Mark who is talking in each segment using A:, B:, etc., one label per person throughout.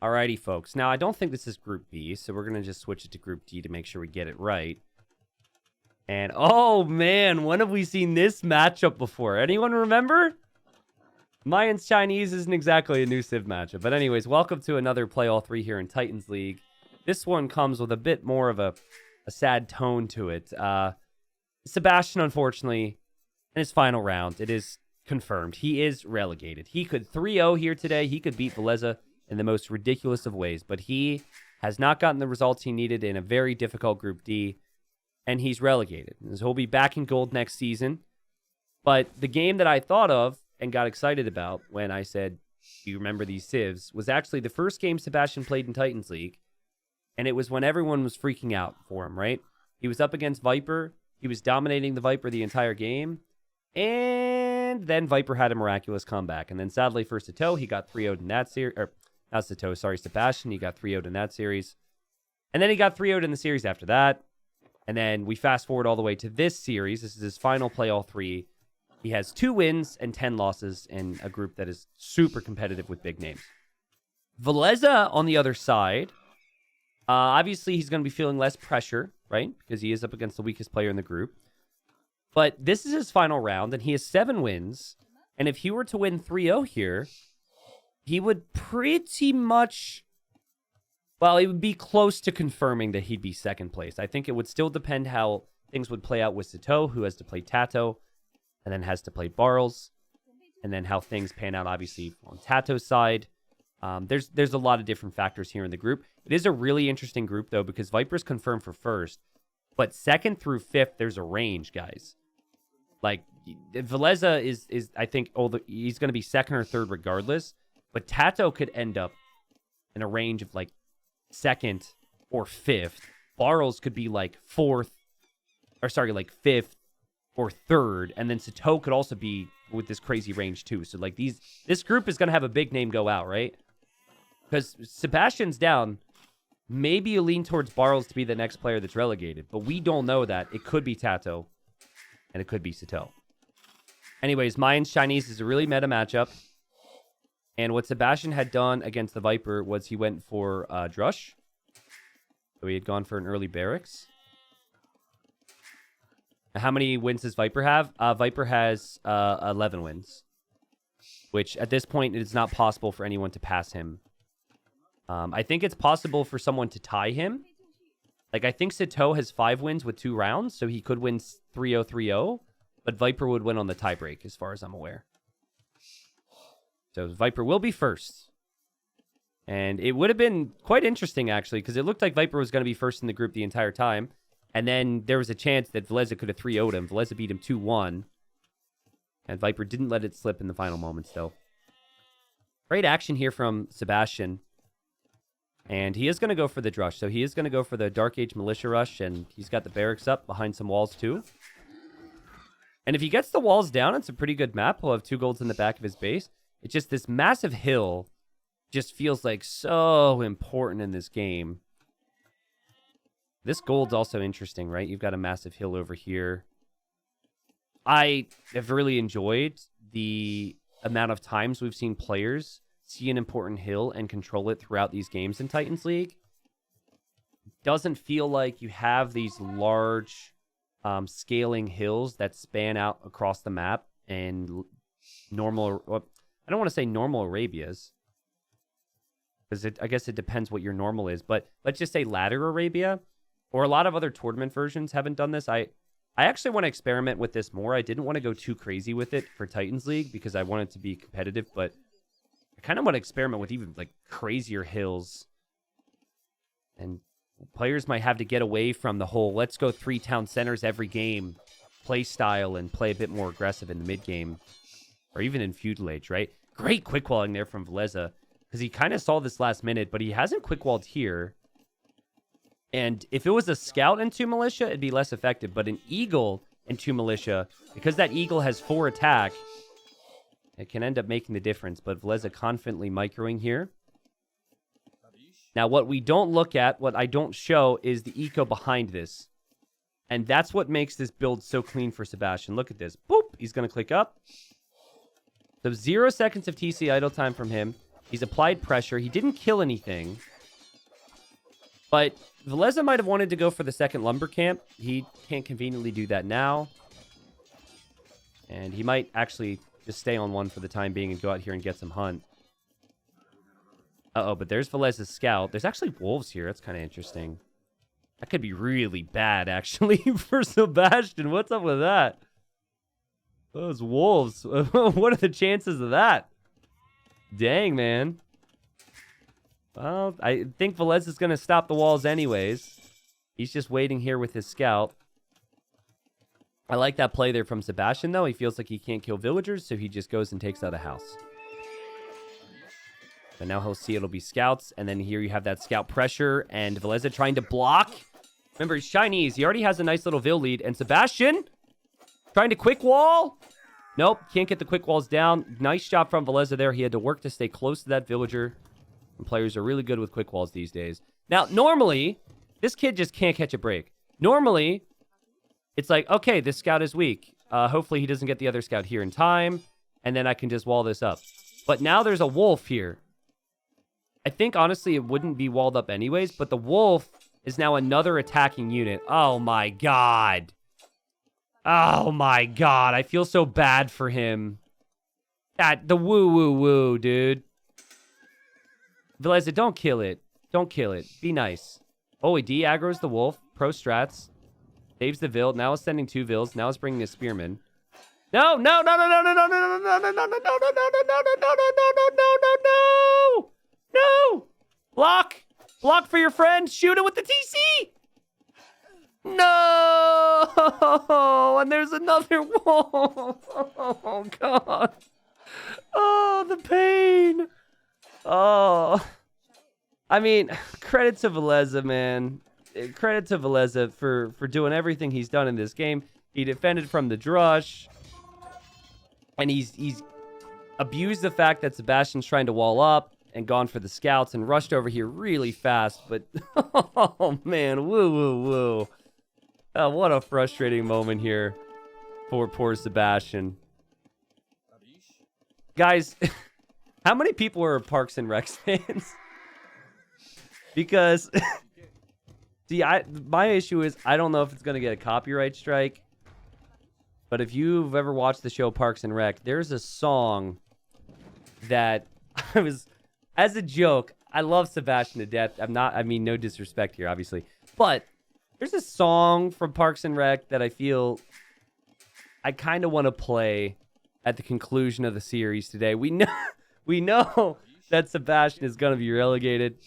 A: Alrighty, folks. Now, I don't think this is Group B, so we're going to just switch it to Group D to make sure we get it right. And, oh, man, when have we seen this matchup before? Anyone remember? Mayans Chinese isn't exactly a new Civ matchup. But anyways, welcome to another Play All 3 here in Titans League. This one comes with a bit more of a sad tone to it. Sebastian, unfortunately, in his final round, it is confirmed. He is relegated. He could 3-0 here today. He could beat Villese in the most ridiculous of ways. But he has not gotten the results he needed in a very difficult Group D. And he's relegated. So he'll be back in gold next season. But the game that I thought of and got excited about when I said, do you remember these civs, was actually the first game Sebastian played in Titans League. And it was when everyone was freaking out for him, right? He was up against Viper. He was dominating the Viper the entire game. And then Viper had a miraculous comeback. And then sadly for Sato, he got 3-0'd in that series. Or not Sato, sorry, Sebastian. He got 3-0'd in that series. And then he got 3-0'd in the series after that. And then we fast forward all the way to this series. This is his final Play All 3. He has 2 wins and 10 losses in a group that is super competitive with big names. Villese on the other side, obviously he's going to be feeling less pressure, right? Because he is up against the weakest player in the group. But this is his final round, and he has 7 wins. And if he were to win 3-0 here, he would pretty much... Well, it would be close to confirming that he'd be second place. I think it would still depend how things would play out with Sato, who has to play Tato, and then has to play Barles, and then how things pan out, obviously, on Tato's side. There's a lot of different factors here in the group. It is a really interesting group, though, because Viper's confirmed for first, but second through fifth, there's a range, guys. Like, Villese is I think, he's going to be second or third regardless, but Tato could end up in a range of, like, second or fifth. Barles could be like fifth or third, and then Sato could also be with this crazy range too. So like this group is gonna have a big name go out, right? Because Sebastian's down. Maybe you lean towards Barles to be the next player that's relegated, but we don't know that. It could be Tato, and it could be Sato. Anyways, Mayans Chinese is a really meta matchup. And what Sebastian had done against the Viper was he went for Drush. So he had gone for an early barracks. How many wins does Viper have? Viper has 11 wins. Which, at this point, it is not possible for anyone to pass him. I think it's possible for someone to tie him. Like, I think Sato has 5 wins with 2 rounds, so he could win 3-0, 3-0. But Viper would win on the tiebreak, as far as I'm aware. So Viper will be first. And it would have been quite interesting, actually, because it looked like Viper was going to be first in the group the entire time. And then there was a chance that Villese could have 3-0'd him. Villese beat him 2-1. And Viper didn't let it slip in the final moments, though. Great action here from Sebastian. And he is going to go for the Drush. So he is going to go for the Dark Age Militia Rush. And he's got the barracks up behind some walls, too. And if he gets the walls down, it's a pretty good map. He'll have 2 golds in the back of his base. It's just this massive hill just feels like so important in this game. This gold's also interesting, right? You've got a massive hill over here. I have really enjoyed the amount of times we've seen players see an important hill and control it throughout these games in Titans League. It doesn't feel like you have these large scaling hills that span out across the map and normal... I don't want to say normal Arabias, because I guess it depends what your normal is, but let's just say ladder Arabia, or a lot of other tournament versions haven't done this. I actually want to experiment with this more. I didn't want to go too crazy with it for Titans League, because I want it to be competitive, but I kind of want to experiment with even like crazier hills. And players might have to get away from the whole, let's go 3 town centers every game play style and play a bit more aggressive in the mid game. Or even in Feudal Age, right? Great quick walling there from Villese. Because he kind of saw this last minute, but he hasn't quick walled here. And if it was a scout into militia, it'd be less effective. But an eagle into militia, because that eagle has 4 attack, it can end up making the difference. But Villese confidently microing here. Now, what we don't look at, what I don't show, is the eco behind this. And that's what makes this build so clean for Sebastian. Look at this. Boop! He's going to click up. So 0 seconds of TC idle time from him. He's applied pressure. He didn't kill anything. But Villese might have wanted to go for the second lumber camp. He can't conveniently do that now. And he might actually just stay on one for the time being and go out here and get some hunt. Uh-oh, but there's Villese's scout. There's actually wolves here. That's kind of interesting. That could be really bad, actually, for Sebastian. What's up with that? Those wolves. What are the chances of that? Dang, man. Well, I think Villese is going to stop the walls anyways. He's just waiting here with his scout. I like that play there from Sebastian, though. He feels like he can't kill villagers, so he just goes and takes out a house. But now he'll see it'll be scouts, and then here you have that scout pressure, and Villese trying to block. Remember, he's Chinese. He already has a nice little Vill lead, and Sebastian trying to quick wall. Nope, can't get the quick walls down. Nice job from Villese there. He had to work to stay close to that villager. And players are really good with quick walls these days. Now, normally, this kid just can't catch a break. Normally, it's like, okay, this scout is weak. Hopefully he doesn't get the other scout here in time, and then I can just wall this up. But now there's a wolf here. I think, honestly, it wouldn't be walled up anyways, but the wolf is now another attacking unit. Oh, my God. Oh, my God. I feel so bad for him. The woo-woo-woo, dude. Villese, don't kill it. Don't kill it. Be nice. Oh, he de-aggroes the wolf. Pro strats. Saves the Vill. Now it's sending 2 Vills. Now it's bringing a spearman. No, no, no, no, no, no, no, no, no, no, no, no, no, no, no, no, no, no, no, no. No! Block! Block for your friend! Shoot it with the TC! No! And there's another wall! Oh, God. Oh, the pain! Oh. I mean, credit to Villese, man. Credit to Villese for doing everything he's done in this game. He defended from the drush. And he's abused the fact that Sebastian's trying to wall up. And gone for the scouts and rushed over here really fast. But, oh, man. Woo, woo, woo. Oh, what a frustrating moment here for poor Sebastian. Guys, how many people are Parks and Rec fans? Because, see, my issue is I don't know if it's going to get a copyright strike. But if you've ever watched the show Parks and Rec, there's a song that I was... As a joke, I love Sebastian to death. I mean, no disrespect here, obviously. But there's a song from Parks and Rec that I feel I kind of want to play at the conclusion of the series today. We know that Sebastian is going to be relegated.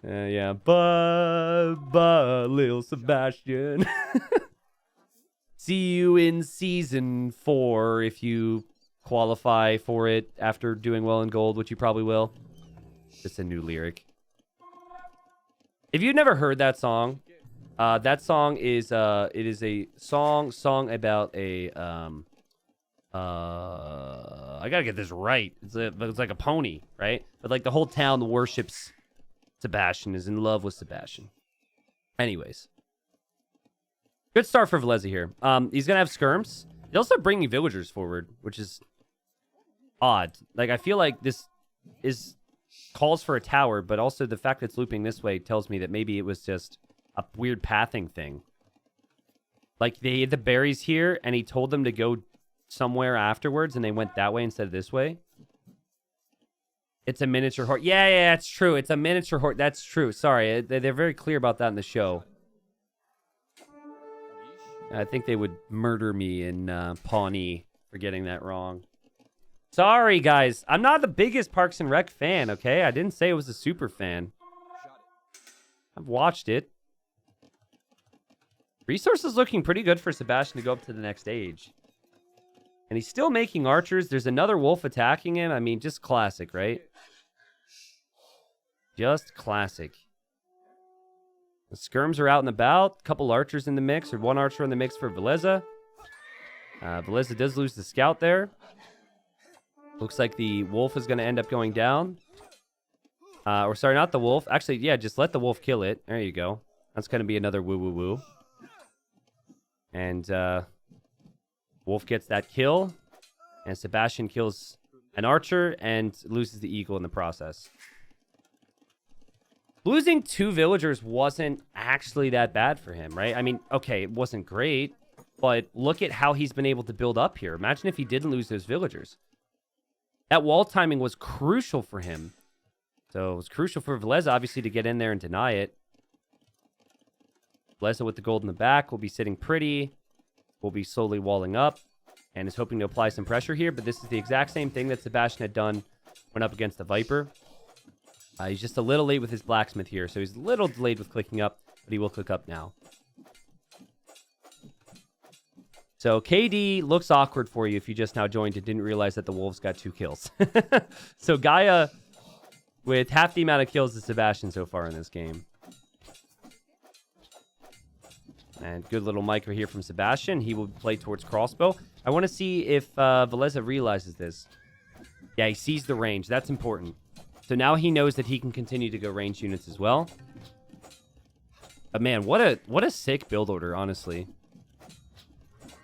A: Yeah. Bye, little Sebastian. See you in season 4 if you... qualify for it after doing well in gold, which you probably will. Just a new lyric. If you've never heard that song is it is a song about a I gotta get this right. It's like a pony, right? But like the whole town worships Sebastian, is in love with Sebastian. Anyways, good start for Villese here. He's gonna have skirms. He's also bringing villagers forward, which is odd. Like, I feel like this calls for a tower, but also the fact that it's looping this way tells me that maybe it was just a weird pathing thing. Like, they had the berries here, and he told them to go somewhere afterwards, and they went that way instead of this way. It's a miniature horde. Yeah, it's true. It's a miniature horde. That's true. Sorry, they're very clear about that in the show. I think they would murder me in Pawnee for getting that wrong. Sorry, guys. I'm not the biggest Parks and Rec fan, okay? I didn't say I was a super fan. I've watched it. Resources looking pretty good for Sebastian to go up to the next stage. And he's still making archers. There's another wolf attacking him. I mean, just classic, right? Just classic. The skirms are out and about. A couple archers in the mix, or one archer in the mix for Villese. Villese does lose the scout there. Looks like the wolf is going to end up going down. Or sorry, not the wolf. Actually, yeah, just let the wolf kill it. There you go. That's going to be another woo-woo-woo. And wolf gets that kill. And Sebastian kills an archer and loses the eagle in the process. Losing 2 villagers wasn't actually that bad for him, right? I mean, okay, it wasn't great, but look at how he's been able to build up here. Imagine if he didn't lose those villagers. That wall timing was crucial for him. So it was crucial for Villese, obviously, to get in there and deny it. Villese with the gold in the back will be sitting pretty. Will be slowly walling up and is hoping to apply some pressure here. But this is the exact same thing that Sebastian had done when up against the Viper. He's just a little late with his blacksmith here. So he's a little delayed with clicking up, but he will click up now. So KD looks awkward for you if you just now joined and didn't realize that the Wolves got 2 kills. So Gaia with half the amount of kills as Sebastian so far in this game. And good little micro here from Sebastian. He will play towards crossbow. I want to see if Villese realizes this. Yeah, he sees the range. That's important. So now he knows that he can continue to go range units as well. But man, what a sick build order, honestly.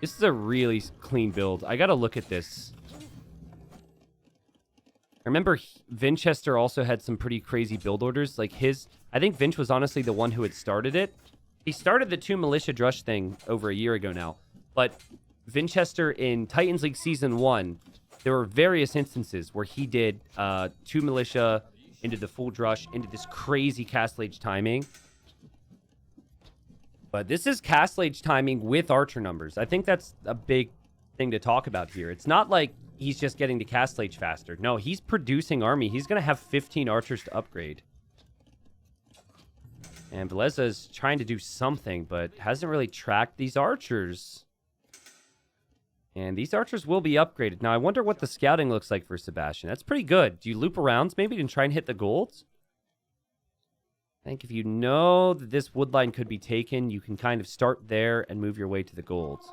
A: This is a really clean build. I got to look at this. I remember Vinchester also had some pretty crazy build orders. Like I think Vinch was honestly the one who had started it. He started the 2 militia drush thing over a year ago now. But Vinchester in Titans League Season 1, there were various instances where he did 2 militia into the full drush, into this crazy Castle Age timing. But this is Castle Age timing with archer numbers. I think that's a big thing to talk about here. It's not like he's just getting to Castle Age faster. No, he's producing army. He's going to have 15 archers to upgrade. And Villese is trying to do something, but hasn't really tracked these archers. And these archers will be upgraded. Now, I wonder what the scouting looks like for Sebastian. That's pretty good. Do you loop around maybe and try and hit the golds? I think if you know that this wood line could be taken, you can kind of start there and move your way to the golds.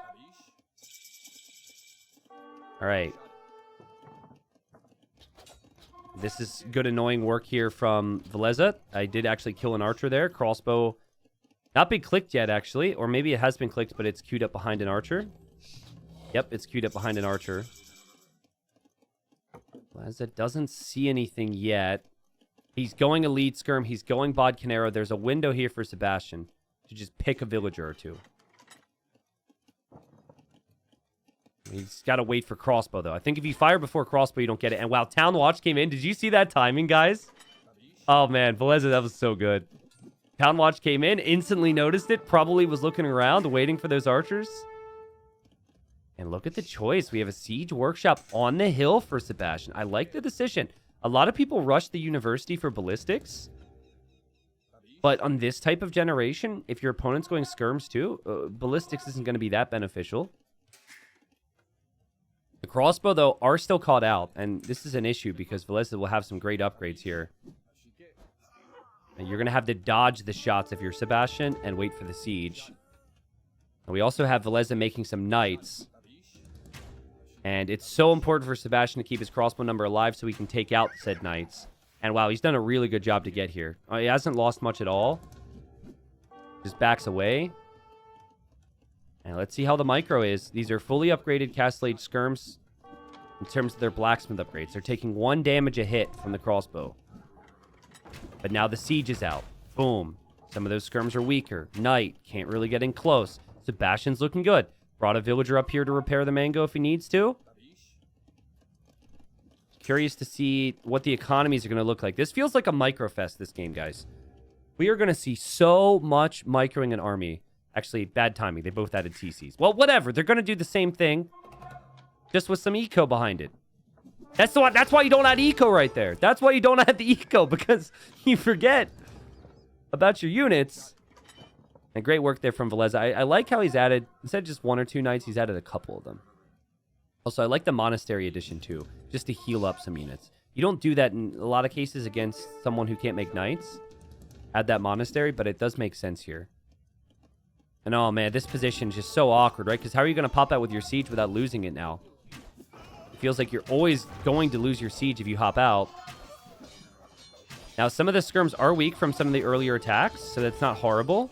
A: All right. This is good annoying work here from Villese. I did actually kill an archer there. Crossbow not been clicked yet, actually. Or maybe it has been clicked, but it's queued up behind an archer. Yep, it's queued up behind an archer. Villese doesn't see anything yet. He's going Elite Skirm. He's going Bod Canero. There's a window here for Sebastian to just pick a villager or 2. He's got to wait for crossbow, though. I think if you fire before crossbow, you don't get it. And wow, Town Watch came in. Did you see that timing, guys? Oh, man. Villese, that was so good. Town Watch came in, instantly noticed it, probably was looking around, waiting for those archers. And look at the choice. We have a Siege Workshop on the hill for Sebastian. I like the decision. A lot of people rush the University for ballistics. But on this type of generation, if your opponent's going skirms too, ballistics isn't going to be that beneficial. The crossbow, though, are still caught out. And this is an issue because Villese will have some great upgrades here. And you're going to have to dodge the shots if you're Sebastian and wait for the siege. And we also have Villese making some knights. And it's so important for Sebastian to keep his crossbow number alive so he can take out said knights. And wow, he's done a really good job to get here. He hasn't lost much at all. Just backs away. And let's see how the micro is. These are fully upgraded Castle Age skirms in terms of their blacksmith upgrades. They're taking 1 damage a hit from the crossbow. But now the siege is out. Boom. Some of those skirms are weaker. Knight can't really get in close. Sebastian's looking good. Brought a villager up here to repair the mango if he needs to. Curious to see what the economies are going to look like. This feels like a microfest, this game, guys. We are going to see so much microing an army. Actually, bad timing. They both added TCs. Well, whatever. They're going to do the same thing, just with some eco behind it. That's why you don't add eco right there. That's why you don't add the eco, because you forget about your units. And great work there from Villese. I like how he's added, instead of just 1 or 2 knights, he's added a couple of them. Also, I like the Monastery edition, too, just to heal up some units. You don't do that in a lot of cases against someone who can't make knights. Add that Monastery, but it does make sense here. And oh, man, this position is just so awkward, right? Because how are you going to pop out with your siege without losing it now? It feels like you're always going to lose your siege if you hop out. Now, some of the skirms are weak from some of the earlier attacks, so that's not horrible.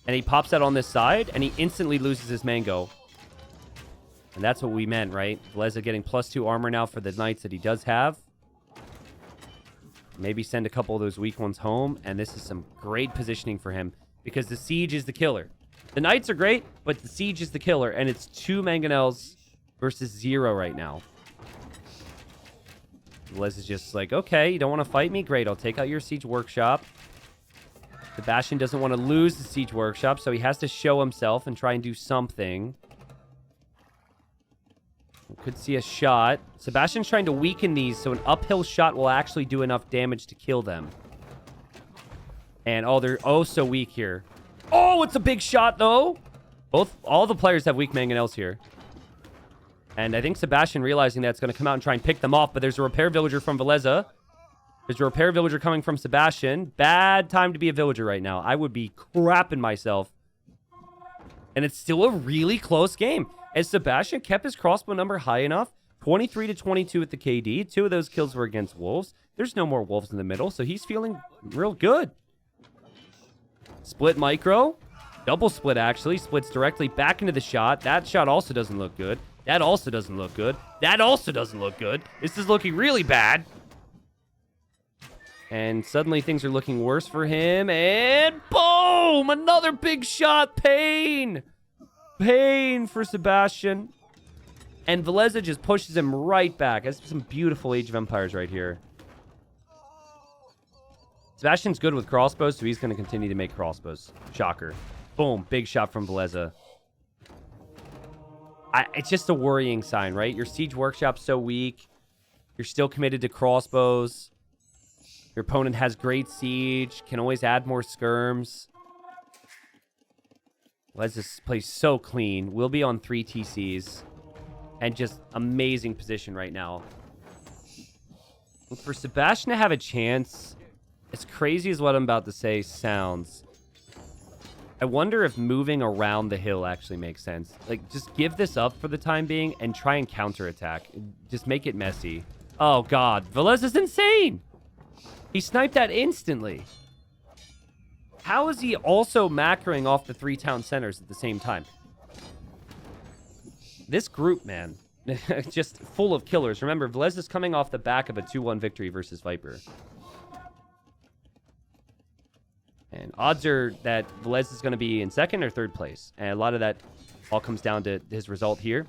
A: And he pops out on this side, and he instantly loses his mango. And that's what we meant, right? Villese getting +2 armor now for the knights that he does have. Maybe send a couple of those weak ones home. And this is some great positioning for him because the siege is the killer. The knights are great, but the siege is the killer. And it's 2 mangonels versus 0 right now. Villese is just like, okay, you don't want to fight me? Great, I'll take out your siege workshop. Sebastian doesn't want to lose the siege workshop, so he has to show himself and try and do something. We could see a shot. Sebastian's trying to weaken these, so an uphill shot will actually do enough damage to kill them. And, oh, they're so weak here. Oh, it's a big shot, though! All the players have weak mangonels here. And I think Sebastian realizing that's going to come out and try and pick them off, but there's a repair villager from Villese. There's a repair villager coming from Sebastian. Bad time to be a villager right now. I would be crapping myself. And it's still a really close game. As Sebastian kept his crossbow number high enough, 23 to 22 at the KD. 2 of those kills were against wolves. There's no more wolves in the middle, so he's feeling real good. Split micro. Double split, actually. Splits directly back into the shot. That shot also doesn't look good. That also doesn't look good. That also doesn't look good. This is looking really bad. And suddenly things are looking worse for him. And boom! Another big shot. Pain. Pain for Sebastian. And Villese just pushes him right back. That's some beautiful Age of Empires right here. Sebastian's good with crossbows, so he's going to continue to make crossbows. Shocker. Boom. Big shot from Villese. It's just a worrying sign, right? Your siege workshop's so weak. You're still committed to crossbows. Your opponent has great siege. Can always add more skirms. Villese plays so clean. We'll be on 3 TCs. And just amazing position right now. And for Sebastian to have a chance, as crazy as what I'm about to say sounds, I wonder if moving around the hill actually makes sense. Like, just give this up for the time being and try and counterattack. Just make it messy. Oh, God. Villese is insane! He sniped that instantly. How is he also macroing off the 3 town centers at the same time? This group, man, just full of killers. Remember, Villese is coming off the back of a 2-1 victory versus Viper. And odds are that Villese is going to be in 2nd or 3rd place. And a lot of that all comes down to his result here.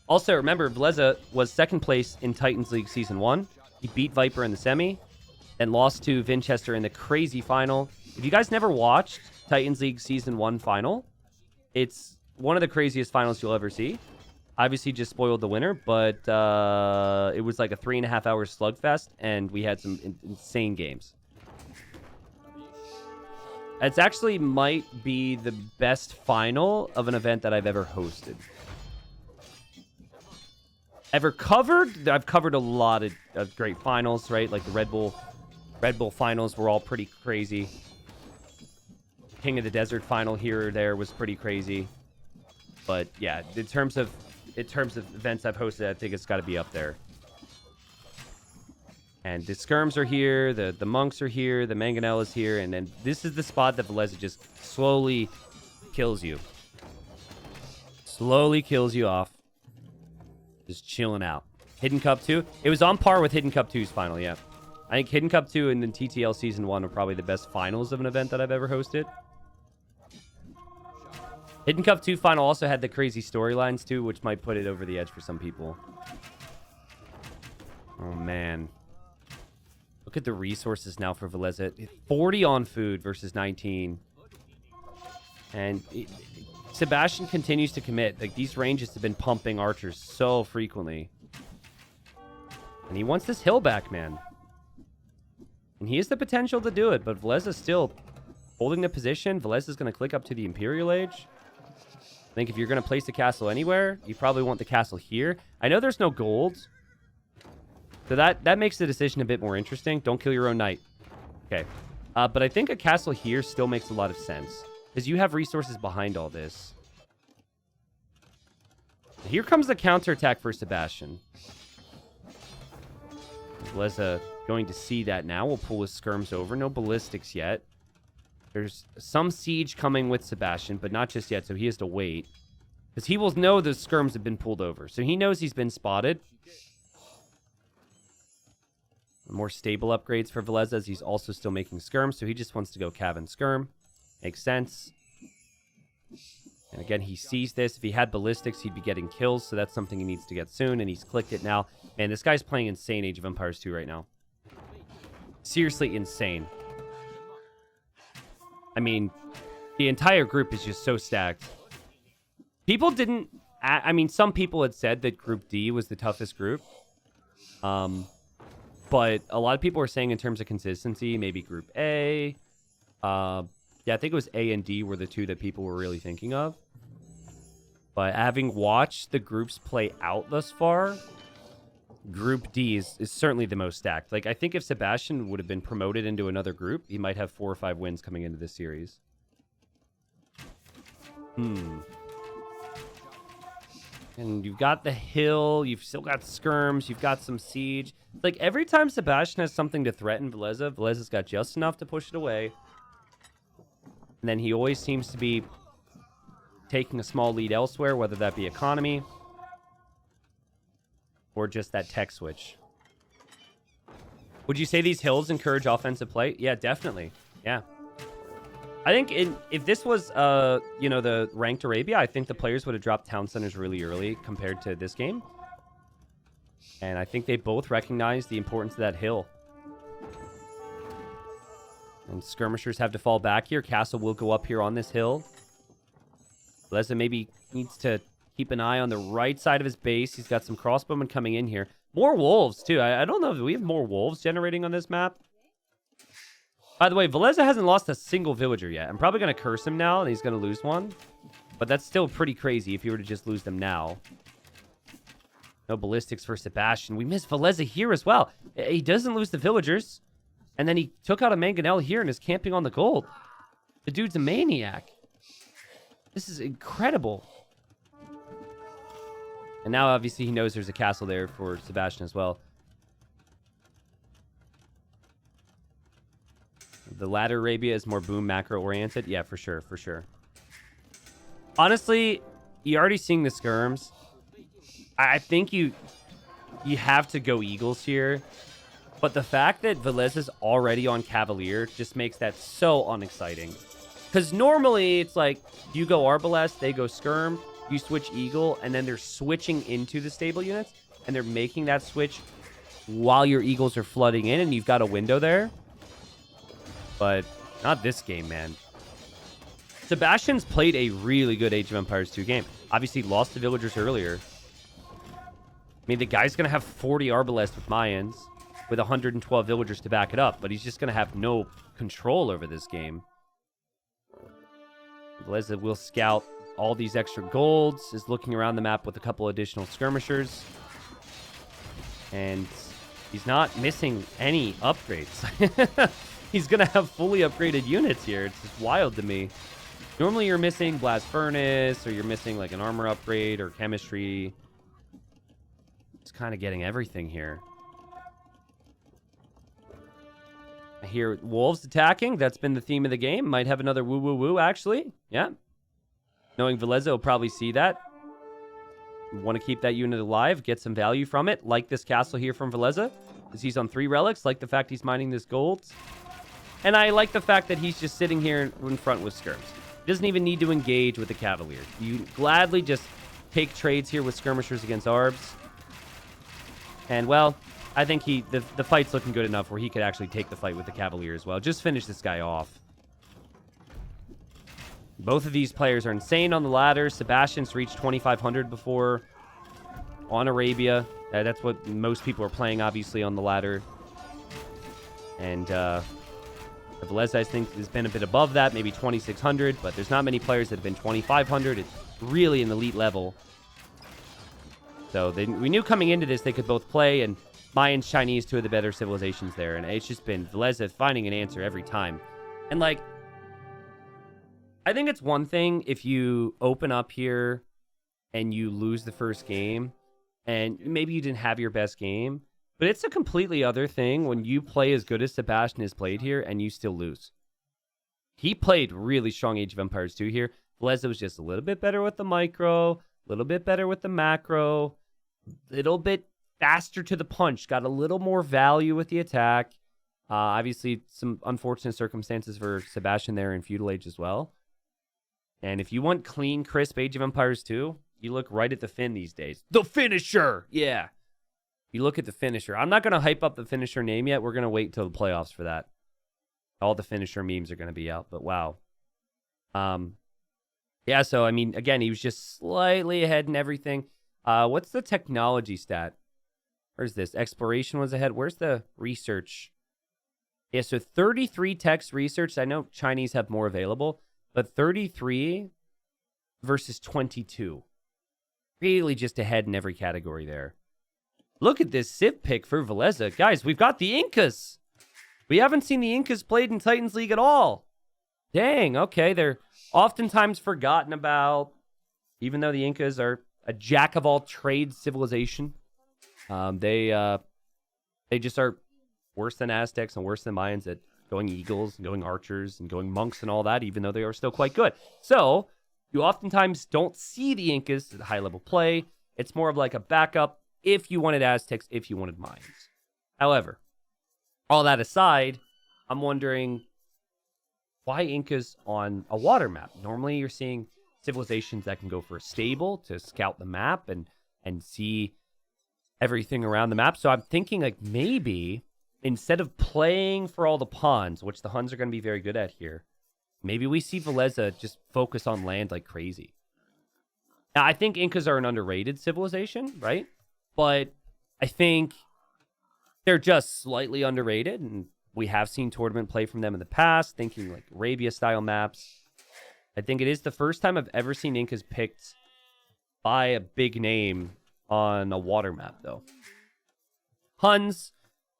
A: Also, remember, Villese was 2nd place in Titans League Season 1. He beat Viper in the semi, then lost to Vinchester in the crazy final. If you guys never watched Titans League Season 1 final, it's one of the craziest finals you'll ever see. Obviously, just spoiled the winner, but it was like a 3.5-hour slugfest, and we had some insane games. It's actually might be the best final of an event that I've ever hosted. Ever covered? I've covered a lot of great finals, right? Like the Red Bull finals were all pretty crazy. King of the Desert final here or there was pretty crazy. But yeah, in terms of events I've hosted, I think it's got to be up there. And the skirms are here, the monks are here, the mangonel is here, and then this is the spot that Villese just slowly kills you. Slowly kills you off. Just chilling out. Hidden Cup 2. It was on par with Hidden Cup 2's final, yeah. I think Hidden Cup 2 and then TTL Season 1 are probably the best finals of an event that I've ever hosted. Hidden Cup 2 final also had the crazy storylines too, which might put it over the edge for some people. Oh, man. Look at the resources now for Villese. 40 on food versus 19. And Sebastian continues to commit. Like, these ranges have been pumping archers so frequently. And he wants this hill back, man. And he has the potential to do it, but Villese is still holding the position. Villese is going to click up to the Imperial Age. I think if you're going to place a castle anywhere, you probably want the castle here. I know there's no gold. So that makes the decision a bit more interesting. Don't kill your own knight. Okay. But I think a castle here still makes a lot of sense. Because you have resources behind all this. Here comes the counterattack for Sebastian. Villese going to see that now. We'll pull his skirms over. No ballistics yet. There's some siege coming with Sebastian, but not just yet, so he has to wait. Because he will know the skirms have been pulled over. So he knows he's been spotted. More stable upgrades for Villese, as he's also still making skirms. So he just wants to go cav and skirm. Makes sense. And again, he sees this. If he had ballistics, he'd be getting kills. So that's something he needs to get soon. And he's clicked it now. Man, this guy's playing insane Age of Empires 2 right now. Seriously insane. I mean, the entire group is just so stacked. People didn't... I mean, some people had said that Group D was the toughest group. But a lot of people were saying in terms of consistency, maybe Group A. Yeah, I think it was A and D were the two that people were really thinking of. But having watched the groups play out thus far, Group D is certainly the most stacked. Like, I think if Sebastian would have been promoted into another group, he might have 4 or 5 wins coming into this series. And you've got the hill, you've still got skirms, you've got some siege. Like, every time Sebastian has something to threaten Villese, Villese's got just enough to push it away. And then he always seems to be taking a small lead elsewhere, whether that be economy or just that tech switch. Would you say these hills encourage offensive play? Yeah, definitely. Yeah. I think if this was, you know, the ranked Arabia, I think the players would have dropped town centers really early compared to this game. And I think they both recognize the importance of that hill. And skirmishers have to fall back here. Castle will go up here on this hill. Villese maybe needs to keep an eye on the right side of his base. He's got some crossbowmen coming in here. More wolves, too. I don't know if we have more wolves generating on this map. By the way, Villese hasn't lost a single villager yet. I'm probably going to curse him now, and he's going to lose one. But that's still pretty crazy if you were to just lose them now. No ballistics for Sebastian. We miss Villese here as well. He doesn't lose the villagers. And then he took out a mangonel here and is camping on the gold. The dude's a maniac. This is incredible. And now, obviously, he knows there's a castle there for Sebastian as well. The latter Arabia is more boom macro-oriented. Yeah, for sure, for sure. Honestly, you're already seeing the skirms. I think you have to go Eagles here. But the fact that Villese is already on Cavalier just makes that so unexciting. Because normally it's like, you go Arbalest, they go Skirm, you switch Eagle, and then they're switching into the stable units, and they're making that switch while your Eagles are flooding in, and you've got a window there. But not this game, man. Sebastian's played a really good Age of Empires 2 game. Obviously lost the villagers earlier. I mean, the guy's going to have 40 Arbalest with Mayans, with 112 villagers to back it up, but he's just going to have no control over this game. Villese will scout all these extra golds, is looking around the map with a couple additional skirmishers. And he's not missing any upgrades. He's going to have fully upgraded units here. It's just wild to me. Normally you're missing Blast Furnace, or you're missing like an armor upgrade or chemistry. It's kind of getting everything here. I hear wolves attacking. That's been the theme of the game. Might have another woo-woo-woo, actually. Yeah. Knowing Villese will probably see that. Want to keep that unit alive. Get some value from it. Like this castle here from Villese, because he's on 3 relics. Like the fact he's mining this gold. And I like the fact that he's just sitting here in front with skirms. He doesn't even need to engage with the Cavalier. You gladly just take trades here with skirmishers against Arbs. And, well, I think the fight's looking good enough where he could actually take the fight with the Cavalier as well. Just finish this guy off. Both of these players are insane on the ladder. Sebastian's reached 2,500 before on Arabia. That's what most people are playing, obviously, on the ladder. And Villese, I think, has been a bit above that, maybe 2,600. But there's not many players that have been 2,500. It's really an elite level. So we knew coming into this they could both play, and Mayans, Chinese, 2 of the better civilizations there. And it's just been Villese finding an answer every time. And, like, I think it's one thing if you open up here and you lose the first game, and maybe you didn't have your best game. But it's a completely other thing when you play as good as Sebastian has played here and you still lose. He played really strong Age of Empires 2 here. Villese was just a little bit better with the micro, A little bit better with the macro. A little bit faster to the punch. Got a little more value with the attack. Obviously, some unfortunate circumstances for Sebastian there in Feudal Age as well. And if you want clean, crisp Age of Empires 2, you look right at the Finn these days. The Finisher! Yeah. You look at the Finisher. I'm not going to hype up the Finisher name yet. We're going to wait till the playoffs for that. All the Finisher memes are going to be out, but wow. Yeah, so, I mean, again, he was just slightly ahead in everything. What's the technology stat? Where's this? Exploration was ahead. Where's the research? Yeah, so 33 text research. I know Chinese have more available, but 33 versus 22. Really just ahead in every category there. Look at this Civ pick for Villese. Guys, we've got the Incas. We haven't seen the Incas played in Titans League at all. Dang, okay. They're oftentimes forgotten about, even though the Incas are a jack-of-all-trades civilization. They just are worse than Aztecs and worse than Mayans at going eagles and going archers and going monks and all that, even though they are still quite good. So you oftentimes don't see the Incas at high-level play. It's more of like a backup if you wanted Aztecs, if you wanted Mayans. However, all that aside, I'm wondering why Incas on a water map? Normally you're seeing civilizations that can go for a stable to scout the map and see everything around the map. So I'm thinking like maybe instead of playing for all the pawns, which the Huns are going to be very good at here, maybe we see Villese just focus on land like crazy. Now, I think Incas are an underrated civilization, right? But I think they're just slightly underrated, and we have seen tournament play from them in the past, thinking like Arabia-style maps. I think it is the first time I've ever seen Incas picked by a big name on a water map, though. Huns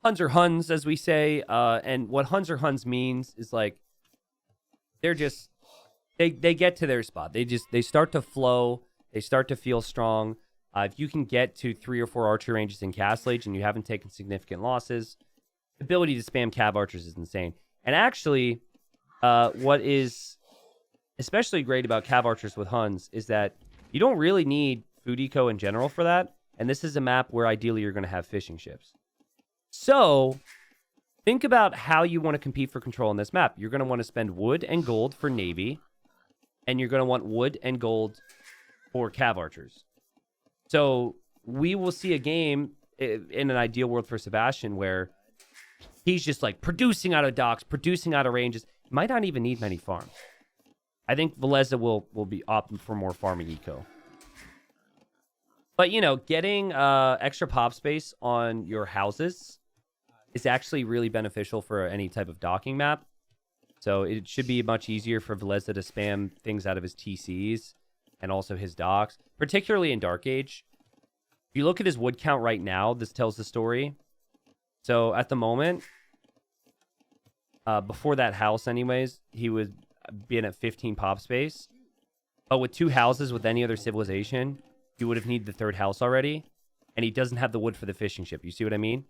A: are Huns, as we say, and what Huns are Huns means is like they're just they get to their spot. They start to flow. They start to feel strong. If you can get to 3 or 4 archer ranges in Castle Age and you haven't taken significant losses, the ability to spam cav archers is insane. And actually, what is especially great about cav archers with Huns is that you don't really need food eco in general for that. And this is a map where ideally you're going to have fishing ships. So think about how you want to compete for control on this map. You're going to want to spend wood and gold for Navy, and you're going to want wood and gold for cav archers. So we will see a game in an ideal world for Sebastian where he's just like producing out of docks, producing out of ranges. Might not even need many farms. I think Villese will be opting for more farming eco. But, you know, getting extra pop space on your houses is actually really beneficial for any type of docking map. So it should be much easier for Villese to spam things out of his TCs and also his docks, particularly in Dark Age. If you look at his wood count right now, this tells the story. So at the moment, before that house anyways, he was being at 15 pop space. But with 2 houses with any other civilization, he would have needed the 3rd house already. And he doesn't have the wood for the fishing ship. You see what I mean?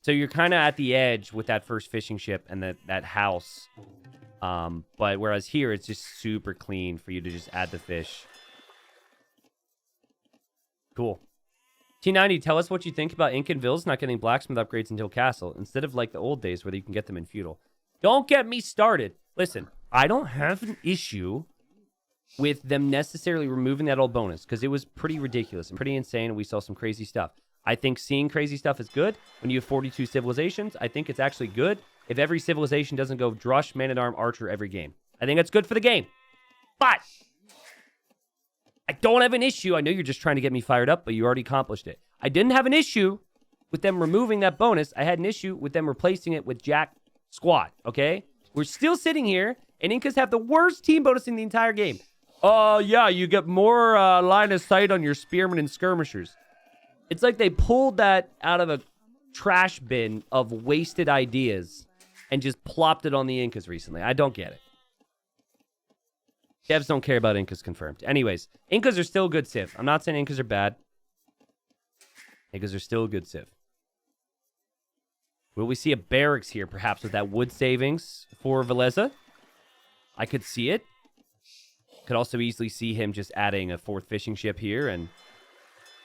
A: So you're kind of at the edge with that first fishing ship and that house. But whereas here, it's just super clean for you to just add the fish. Cool. T90, tell us what you think about Ink and Vills not getting blacksmith upgrades until Castle, instead of like the old days where you can get them in Feudal. Don't get me started. Listen, I don't have an issue with them necessarily removing that old bonus, because it was pretty ridiculous and pretty insane, and we saw some crazy stuff. I think seeing crazy stuff is good. When you have 42 civilizations, I think it's actually good if every civilization doesn't go Drush, Man-at-Arm, Archer every game. I think that's good for the game. But I don't have an issue. I know you're just trying to get me fired up, but you already accomplished it. I didn't have an issue with them removing that bonus. I had an issue with them replacing it with Jack Squad, okay? We're still sitting here, and Incas have the worst team bonus in the entire game. Yeah, you get more line of sight on your spearmen and skirmishers. It's like they pulled that out of a trash bin of wasted ideas and just plopped it on the Incas recently. I don't get it. Devs don't care about Incas confirmed. Anyways, Incas are still a good civ. I'm not saying Incas are bad. Incas are still a good civ. Will we see a barracks here, perhaps, with that wood savings for Villese? I could see it. Could also easily see him just adding a 4th fishing ship here, and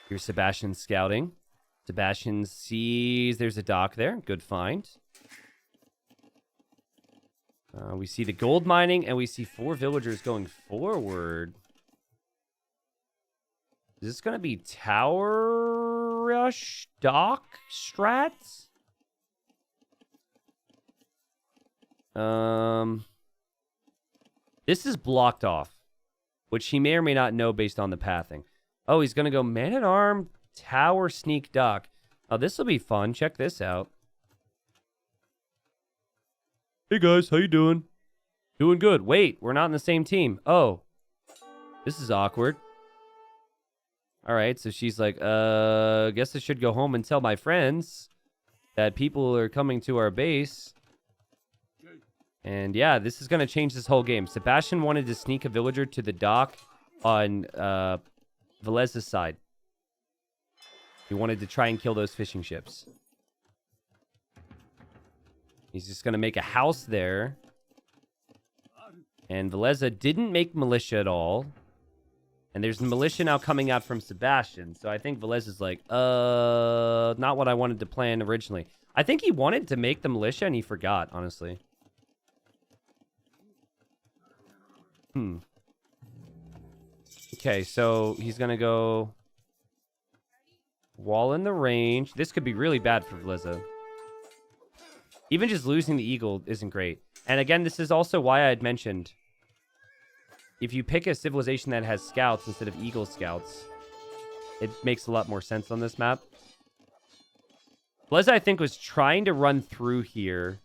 A: here's Sebastian scouting. Sebastian sees there's a dock there. Good find. We see the gold mining, and we see 4 villagers going forward. Is this going to be tower rush dock strats? This is blocked off, which he may or may not know based on the pathing. Oh, he's going to go man-at-arm, tower, sneak, dock. Oh, this will be fun. Check this out. Hey, guys. How you doing? Doing good. Wait, we're not in the same team. Oh, this is awkward. All right, so she's like, guess I should go home and tell my friends that people are coming to our base. And yeah, this is going to change this whole game. Sebastian wanted to sneak a villager to the dock on Villese's side. He wanted to try and kill those fishing ships. He's just going to make a house there. And Villese didn't make militia at all. And there's militia now coming out from Sebastian. So I think Villese is like, not what I wanted to plan originally. I think he wanted to make the militia and he forgot, honestly. Okay, so he's going to go wall in the range. This could be really bad for Villese. Even just losing the eagle isn't great. And again, this is also why I had mentioned, if you pick a civilization that has scouts instead of eagle scouts, it makes a lot more sense on this map. Villese, I think, was trying to run through here,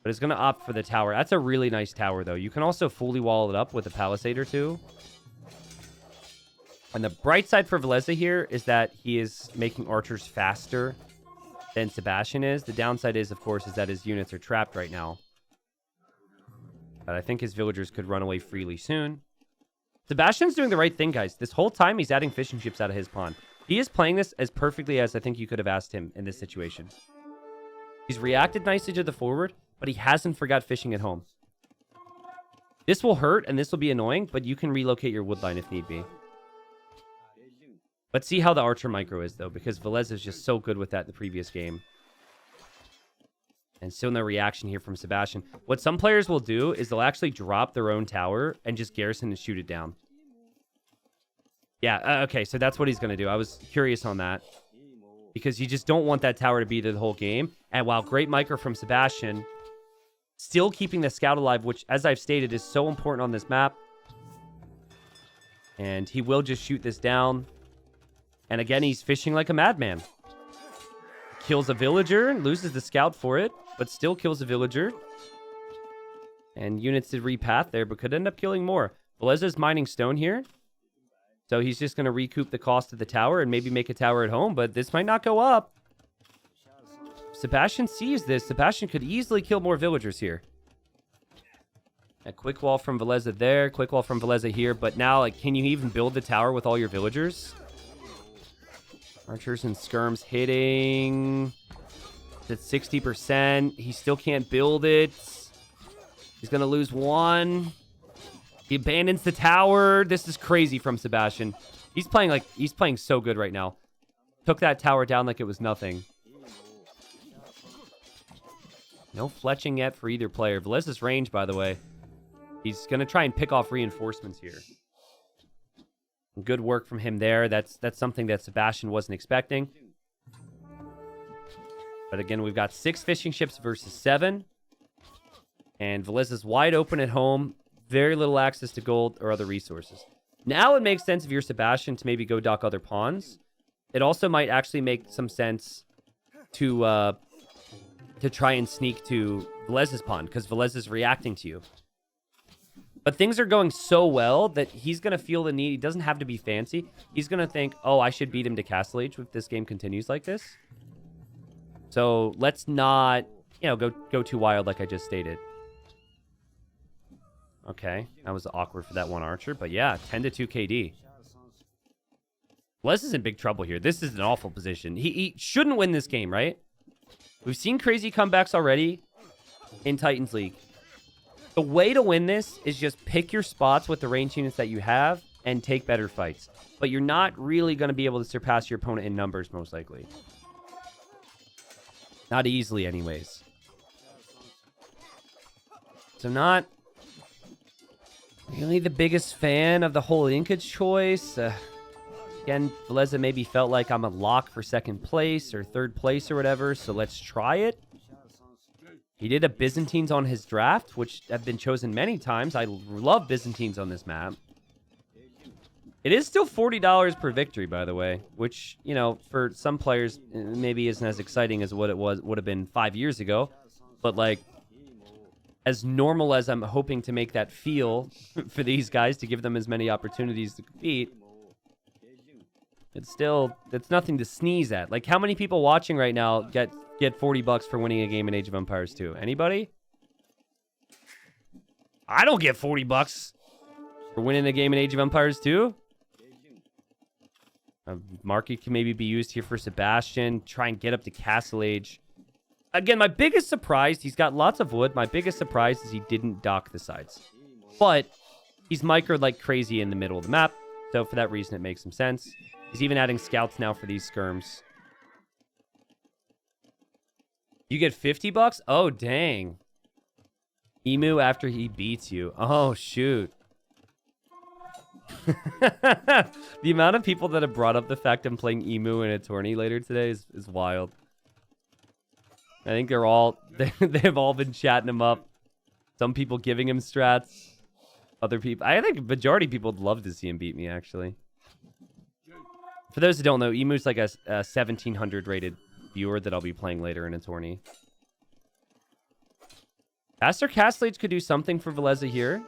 A: but is going to opt for the tower. That's a really nice tower, though. You can also fully wall it up with a palisade or two. And the bright side for Villese here is that he is making archers faster than Sebastian is. The downside is, of course, is that his units are trapped right now. But I think his villagers could run away freely soon. Sebastian's doing the right thing, guys. This whole time, he's adding fishing ships out of his pond. He is playing this as perfectly as I think you could have asked him in this situation. He's reacted nicely to the forward, but he hasn't forgot fishing at home. This will hurt, and this will be annoying, but you can relocate your woodline if need be. Let's see how the archer micro is, though, because Villese is just so good with that in the previous game. And still no reaction here from Sebastian. What some players will do is they'll actually drop their own tower and just garrison and shoot it down. Yeah, okay, so that's what he's going to do. I was curious on that. Because you just don't want that tower to be there the whole game. And while great micro from Sebastian, still keeping the scout alive, which, as I've stated, is so important on this map. And he will just shoot this down. And again, he's fishing like a madman. Kills a villager, loses the scout for it, but still kills a villager. And units did repath there, but could end up killing more. Villese's mining stone here. So he's just going to recoup the cost of the tower and maybe make a tower at home, but this might not go up. Sebastian sees this. Sebastian could easily kill more villagers here. A quick wall from Villese there, quick wall from Villese here, but now, like, can you even build the tower with all your villagers? Archers and skirms hitting. It's at 60%. He still can't build it. He's going to lose one. He abandons the tower. This is crazy from Sebastian. He's playing so good right now. Took that tower down like it was nothing. No fletching yet for either player. Villese's range, by the way. He's going to try and pick off reinforcements here. Good work from him there. That's something that Sebastian wasn't expecting. But again, we've got 6 fishing ships versus 7. And Villese's wide open at home. Very little access to gold or other resources. Now it makes sense if you're Sebastian to maybe go dock other pawns. It also might actually make some sense to try and sneak to Villese's pawn, because Villese is reacting to you. But things are going so well that he's going to feel the need. He doesn't have to be fancy. He's going to think, oh, I should beat him to Castle Age if this game continues like this. So let's not, go too wild like I just stated. Okay, that was awkward for that one archer. But yeah, 10-2 KD. Villese is in big trouble here. This is an awful position. He shouldn't win this game, right? We've seen crazy comebacks already in Titans League. The way to win this is just pick your spots with the range units that you have and take better fights. But you're not really going to be able to surpass your opponent in numbers, most likely. Not easily, anyways. So not really the biggest fan of the whole Inca choice. Again, Villese maybe felt like I'm a lock for second place or third place or whatever, so let's try it. He did a Byzantines on his draft, which have been chosen many times. I love Byzantines on this map. It is still $40 per victory, by the way, which, you know, for some players maybe isn't as exciting as what it would have been 5 years ago. But, like, as normal as I'm hoping to make that feel for these guys to give them as many opportunities to compete, it's nothing to sneeze at. Like, how many people watching right now get $40 for winning a game in Age of Empires 2? Anybody? I don't get $40 for winning a game in Age of Empires 2. Market can maybe be used here for Sebastian. Try and get up to Castle Age. Again, my biggest surprise, he's got lots of wood. My biggest surprise is he didn't dock the sides. But he's microed like crazy in the middle of the map. So for that reason, it makes some sense. He's even adding scouts now for these skirms. You get $50? Oh, dang. Emu after he beats you. Oh, shoot. The amount of people that have brought up the fact I'm playing Emu in a tourney later today is wild. I think they've all been chatting him up. Some people giving him strats. Other people, I think majority of people would love to see him beat me, actually. For those who don't know, Emu's like a 1700 rated viewer that I'll be playing later in a tourney. Faster Castle Age could do something for Villese here.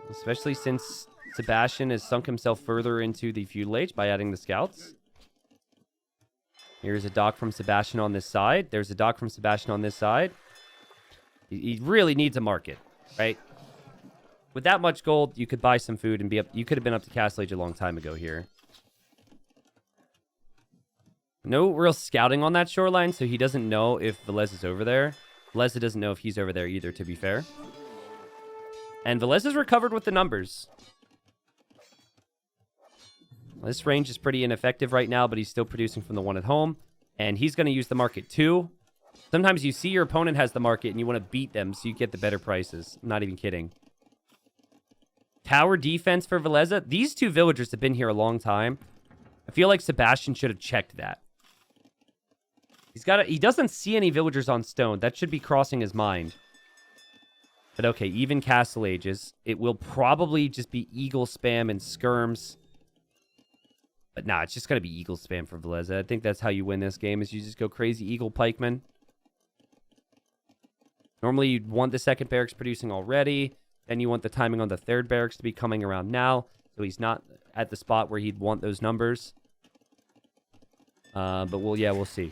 A: Especially since Sebastian has sunk himself further into the feudal age by adding the scouts. Here's a dock from Sebastian on this side. There's a dock from Sebastian on this side. He really needs a market, right? With that much gold, you could buy some food and be up. You could have been up to Castle Age a long time ago here. No real scouting on that shoreline, so he doesn't know if Villese is over there. Villese doesn't know if he's over there either, to be fair. And Villese is recovered with the numbers. This range is pretty ineffective right now, but he's still producing from the one at home. And he's going to use the market too. Sometimes you see your opponent has the market and you want to beat them so you get the better prices. I'm not even kidding. Tower defense for Villese. These two villagers have been here a long time. I feel like Sebastian should have checked that. He doesn't see any villagers on stone. That should be crossing his mind. But okay, even Castle Ages. It will probably just be Eagle spam and skirms. But nah, it's just going to be Eagle spam for Villese. I think that's how you win this game, is you just go crazy Eagle Pikeman. Normally, you'd want the second barracks producing already. Then you want the timing on the third barracks to be coming around now. So he's not at the spot where he'd want those numbers. But we'll see.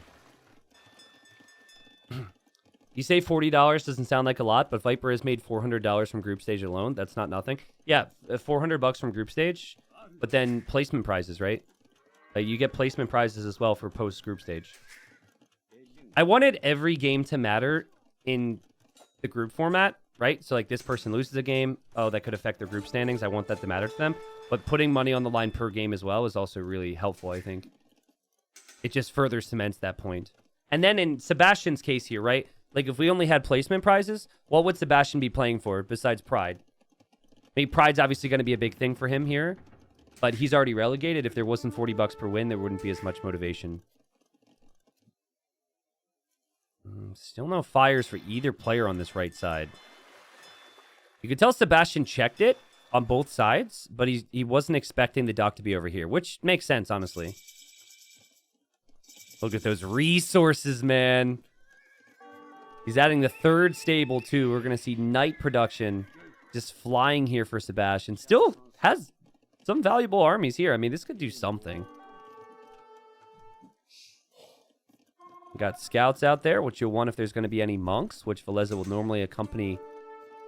A: You say $40 doesn't sound like a lot, but Viper has made $400 from group stage alone. That's not nothing. Yeah, $400 from group stage, but then placement prizes, right? You get placement prizes as well for post group stage. I wanted every game to matter in the group format, right? So like this person loses a game, oh, that could affect their group standings. I want that to matter to them. But putting money on the line per game as well is also really helpful, I think. It just further cements that point. And then in Sebastian's case here, right? Like, if we only had placement prizes, what would Sebastian be playing for besides Pride? I mean, Pride's obviously going to be a big thing for him here, but he's already relegated. If there wasn't $40 per win, there wouldn't be as much motivation. Still no fires for either player on this right side. You could tell Sebastian checked it on both sides, but he wasn't expecting the dock to be over here, which makes sense, honestly. Look at those resources, man. He's adding the third stable, too. We're going to see night production just flying here for Sebastian. Still has some valuable armies here. I mean, this could do something. We got scouts out there, which you'll want if there's going to be any monks, which Villese will normally accompany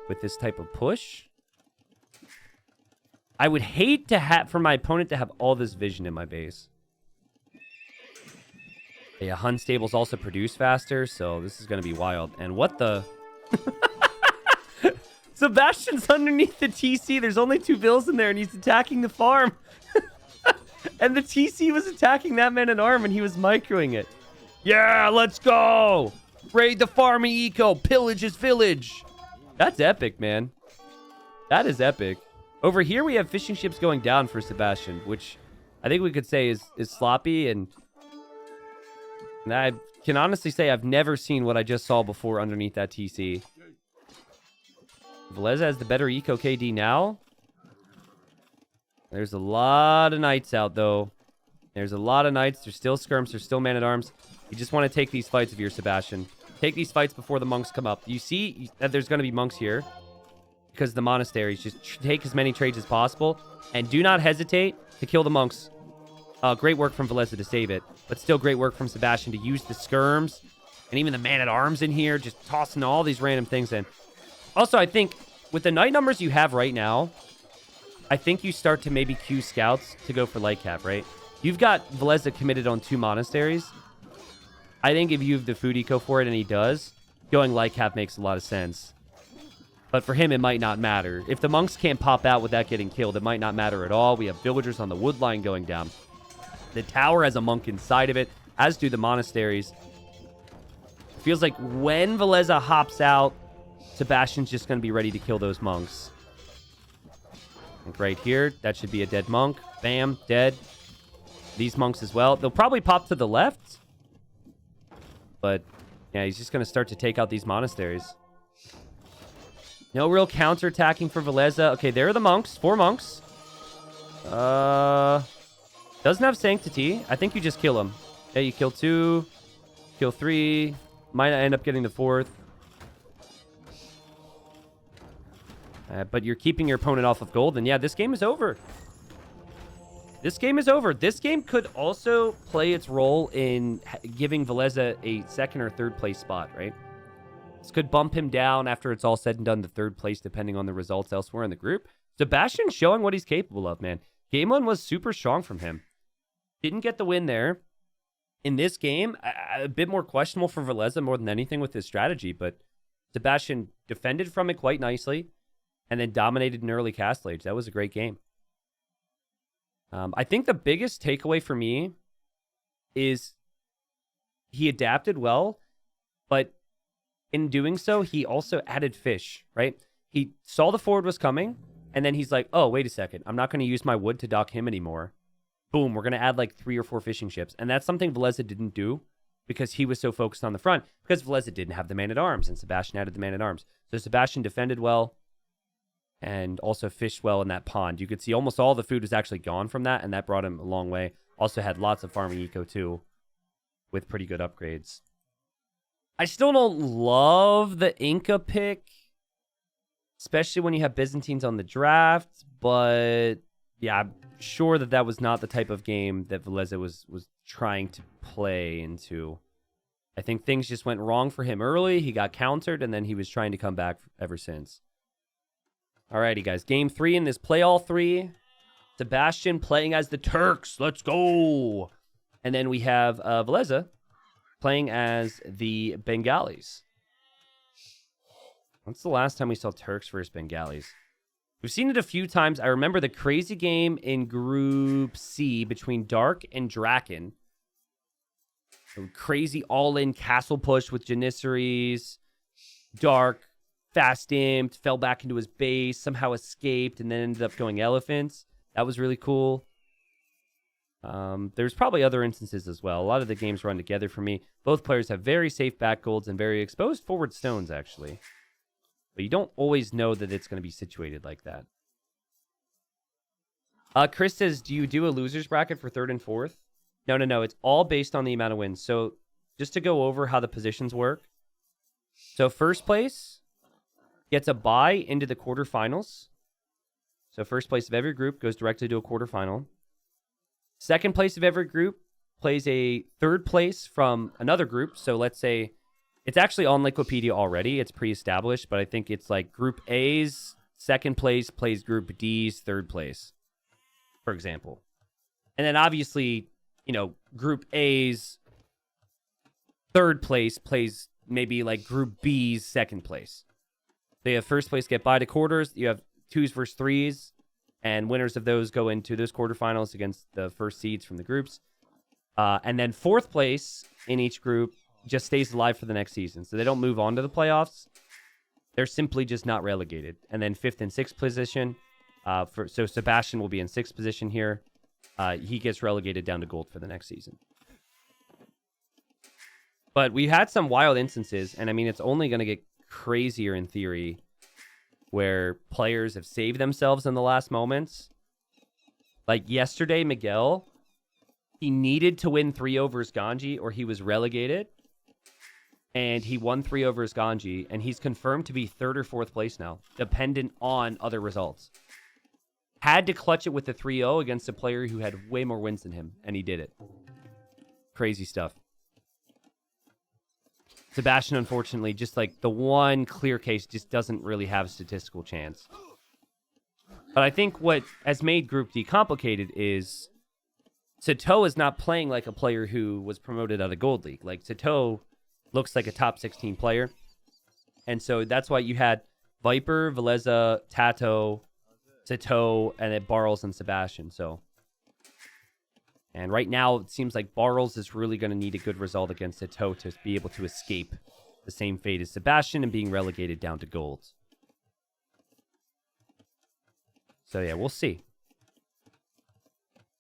A: with this type of push. I would hate to for my opponent to have all this vision in my base. Yeah, Hun stables also produce faster, so this is going to be wild. And what the... Sebastian's underneath the TC. There's only 2 bills in there, and he's attacking the farm. And the TC was attacking that man-at-arm, and he was microing it. Yeah, let's go! Raid the farming eco. Pillage his village. That's epic, man. That is epic. Over here, we have fishing ships going down for Sebastian, which I think we could say is sloppy. And I can honestly say I've never seen what I just saw before underneath that TC. Villese has the better eco KD now. There's a lot of knights out, though. There's a lot of knights. There's still skirms. There's still man-at-arms. You just want to take these fights if you're Sebastian. Take these fights before the monks come up. You see that there's going to be monks here because of the monasteries. Just take as many trades as possible. And do not hesitate to kill the monks. Great work from Villese to save it. But still great work from Sebastian to use the skirms. And even the man-at-arms in here. Just tossing all these random things in. Also, I think with the knight numbers you have right now, I think you start to maybe queue scouts to go for light cap, right? You've got Villese committed on 2 monasteries. I think if you have the food eco for it, and he does, going light cap makes a lot of sense. But for him, it might not matter. If the monks can't pop out without getting killed, it might not matter at all. We have villagers on the wood line going down. The tower has a monk inside of it, as do the monasteries. Feels like when Villese hops out, Sebastian's just going to be ready to kill those monks. Like right here, that should be a dead monk. Bam, dead. These monks as well. They'll probably pop to the left. But, yeah, he's just going to start to take out these monasteries. No real counterattacking for Villese. Okay, there are the monks. 4 monks. Doesn't have Sanctity. I think you just kill him. Yeah, you kill 2. Kill 3. Might not end up getting the 4th. But you're keeping your opponent off of gold. And yeah, this game is over. This game is over. This game could also play its role in giving Villese a 2nd or 3rd place spot, right? This could bump him down after it's all said and done to 3rd place, depending on the results elsewhere in the group. Sebastian's showing what he's capable of, man. Game 1 was super strong from him. Didn't get the win there. In this game, a bit more questionable for Villese more than anything with his strategy, but Sebastian defended from it quite nicely. And then dominated an early Castle Age. That was a great game. I think the biggest takeaway for me is he adapted well, but in doing so, he also added fish, right? He saw the forward was coming, and then he's like, oh, wait a second. I'm not going to use my wood to dock him anymore. Boom, we're going to add like 3 or 4 fishing ships. And that's something Villese didn't do because he was so focused on the front. Because Villese didn't have the man-at-arms, and Sebastian added the man-at-arms. So Sebastian defended well. And also fished well in that pond. You could see almost all the food was actually gone from that, and that brought him a long way. Also had lots of farming eco, too, with pretty good upgrades. I still don't love the Inca pick, especially when you have Byzantines on the draft, but yeah, I'm sure that was not the type of game that Villese was trying to play into. I think things just went wrong for him early. He got countered, and then he was trying to come back ever since. Alrighty, guys. Game 3 in this play all 3. Sebastian playing as the Turks. Let's go. And then we have Villese playing as the Bengalis. When's the last time we saw Turks versus Bengalis? We've seen it a few times. I remember the crazy game in Group C between Dark and Draken. A crazy all-in castle push with Janissaries. Dark fast imped, fell back into his base, somehow escaped, and then ended up going elephants. That was really cool. There's probably other instances as well. A lot of the games run together for me. Both players have very safe back golds and very exposed forward stones, actually. But you don't always know that it's going to be situated like that. Chris says, do you do a loser's bracket for 3rd and 4th? No. It's all based on the amount of wins. So just to go over how the positions work. So first place gets a bye into the quarterfinals. So first place of every group goes directly to a quarterfinal. Second place of every group plays a 3rd place from another group. So let's say it's actually on Liquipedia already. It's pre-established, but I think it's like Group A's 2nd place plays Group D's 3rd place, for example. And then obviously, Group A's 3rd place plays maybe like Group B's 2nd place. They have first place get by to quarters. You have 2s versus 3s, and winners of those go into those quarterfinals against the first seeds from the groups. And then 4th place in each group just stays alive for the next season. So they don't move on to the playoffs. They're simply just not relegated. And then 5th and 6th position. So Sebastian will be in 6th position here. He gets relegated down to gold for the next season. But we had some wild instances, and I mean, it's only going to get crazier in theory, where players have saved themselves in the last moments. Like yesterday, Miguel, he needed to win 3 overs Ganji or he was relegated. And he won 3 overs Ganji, and he's confirmed to be 3rd or 4th place now, dependent on other results. Had to clutch it with the 3-0 against a player who had way more wins than him, and he did it. Crazy stuff. Sebastian, unfortunately, just like the one clear case, just doesn't really have a statistical chance. But I think what has made Group D complicated is Sato is not playing like a player who was promoted out of Gold League. Like, Sato looks like a top 16 player. And so that's why you had Viper, Villese, Tato, Sato, and then Barles and Sebastian. And right now, it seems like Barles is really going to need a good result against Sato to be able to escape the same fate as Sebastian and being relegated down to gold. So yeah, we'll see.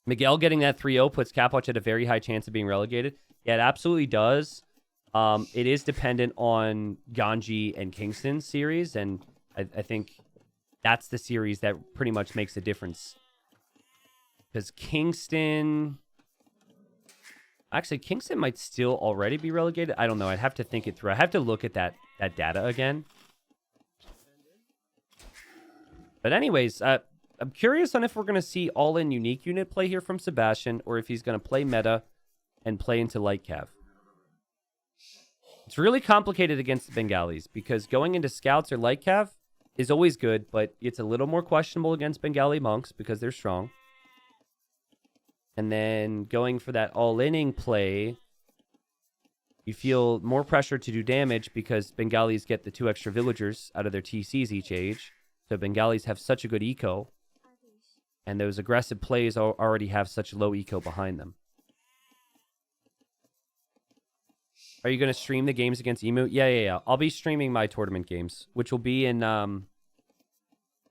A: Miguel getting that 3-0 puts Capwatch at a very high chance of being relegated. Yeah, it absolutely does. It is dependent on Ganji and Kingston's series, and I think that's the series that pretty much makes a difference. Because Kingston... Actually, Kingston might still already be relegated. I don't know. I'd have to think it through. I have to look at that data again. But anyways, I'm curious on if we're going to see all-in unique unit play here from Sebastian, or if he's going to play meta and play into light cav. It's really complicated against the Bengalis, because going into scouts or light cav is always good, but it's a little more questionable against Bengali monks because they're strong. And then going for that all-inning play, you feel more pressure to do damage because Bengalis get the 2 extra villagers out of their TCs each age. So Bengalis have such a good eco. And those aggressive plays already have such low eco behind them. Are you going to stream the games against Emu? Yeah. I'll be streaming my tournament games, which will be in...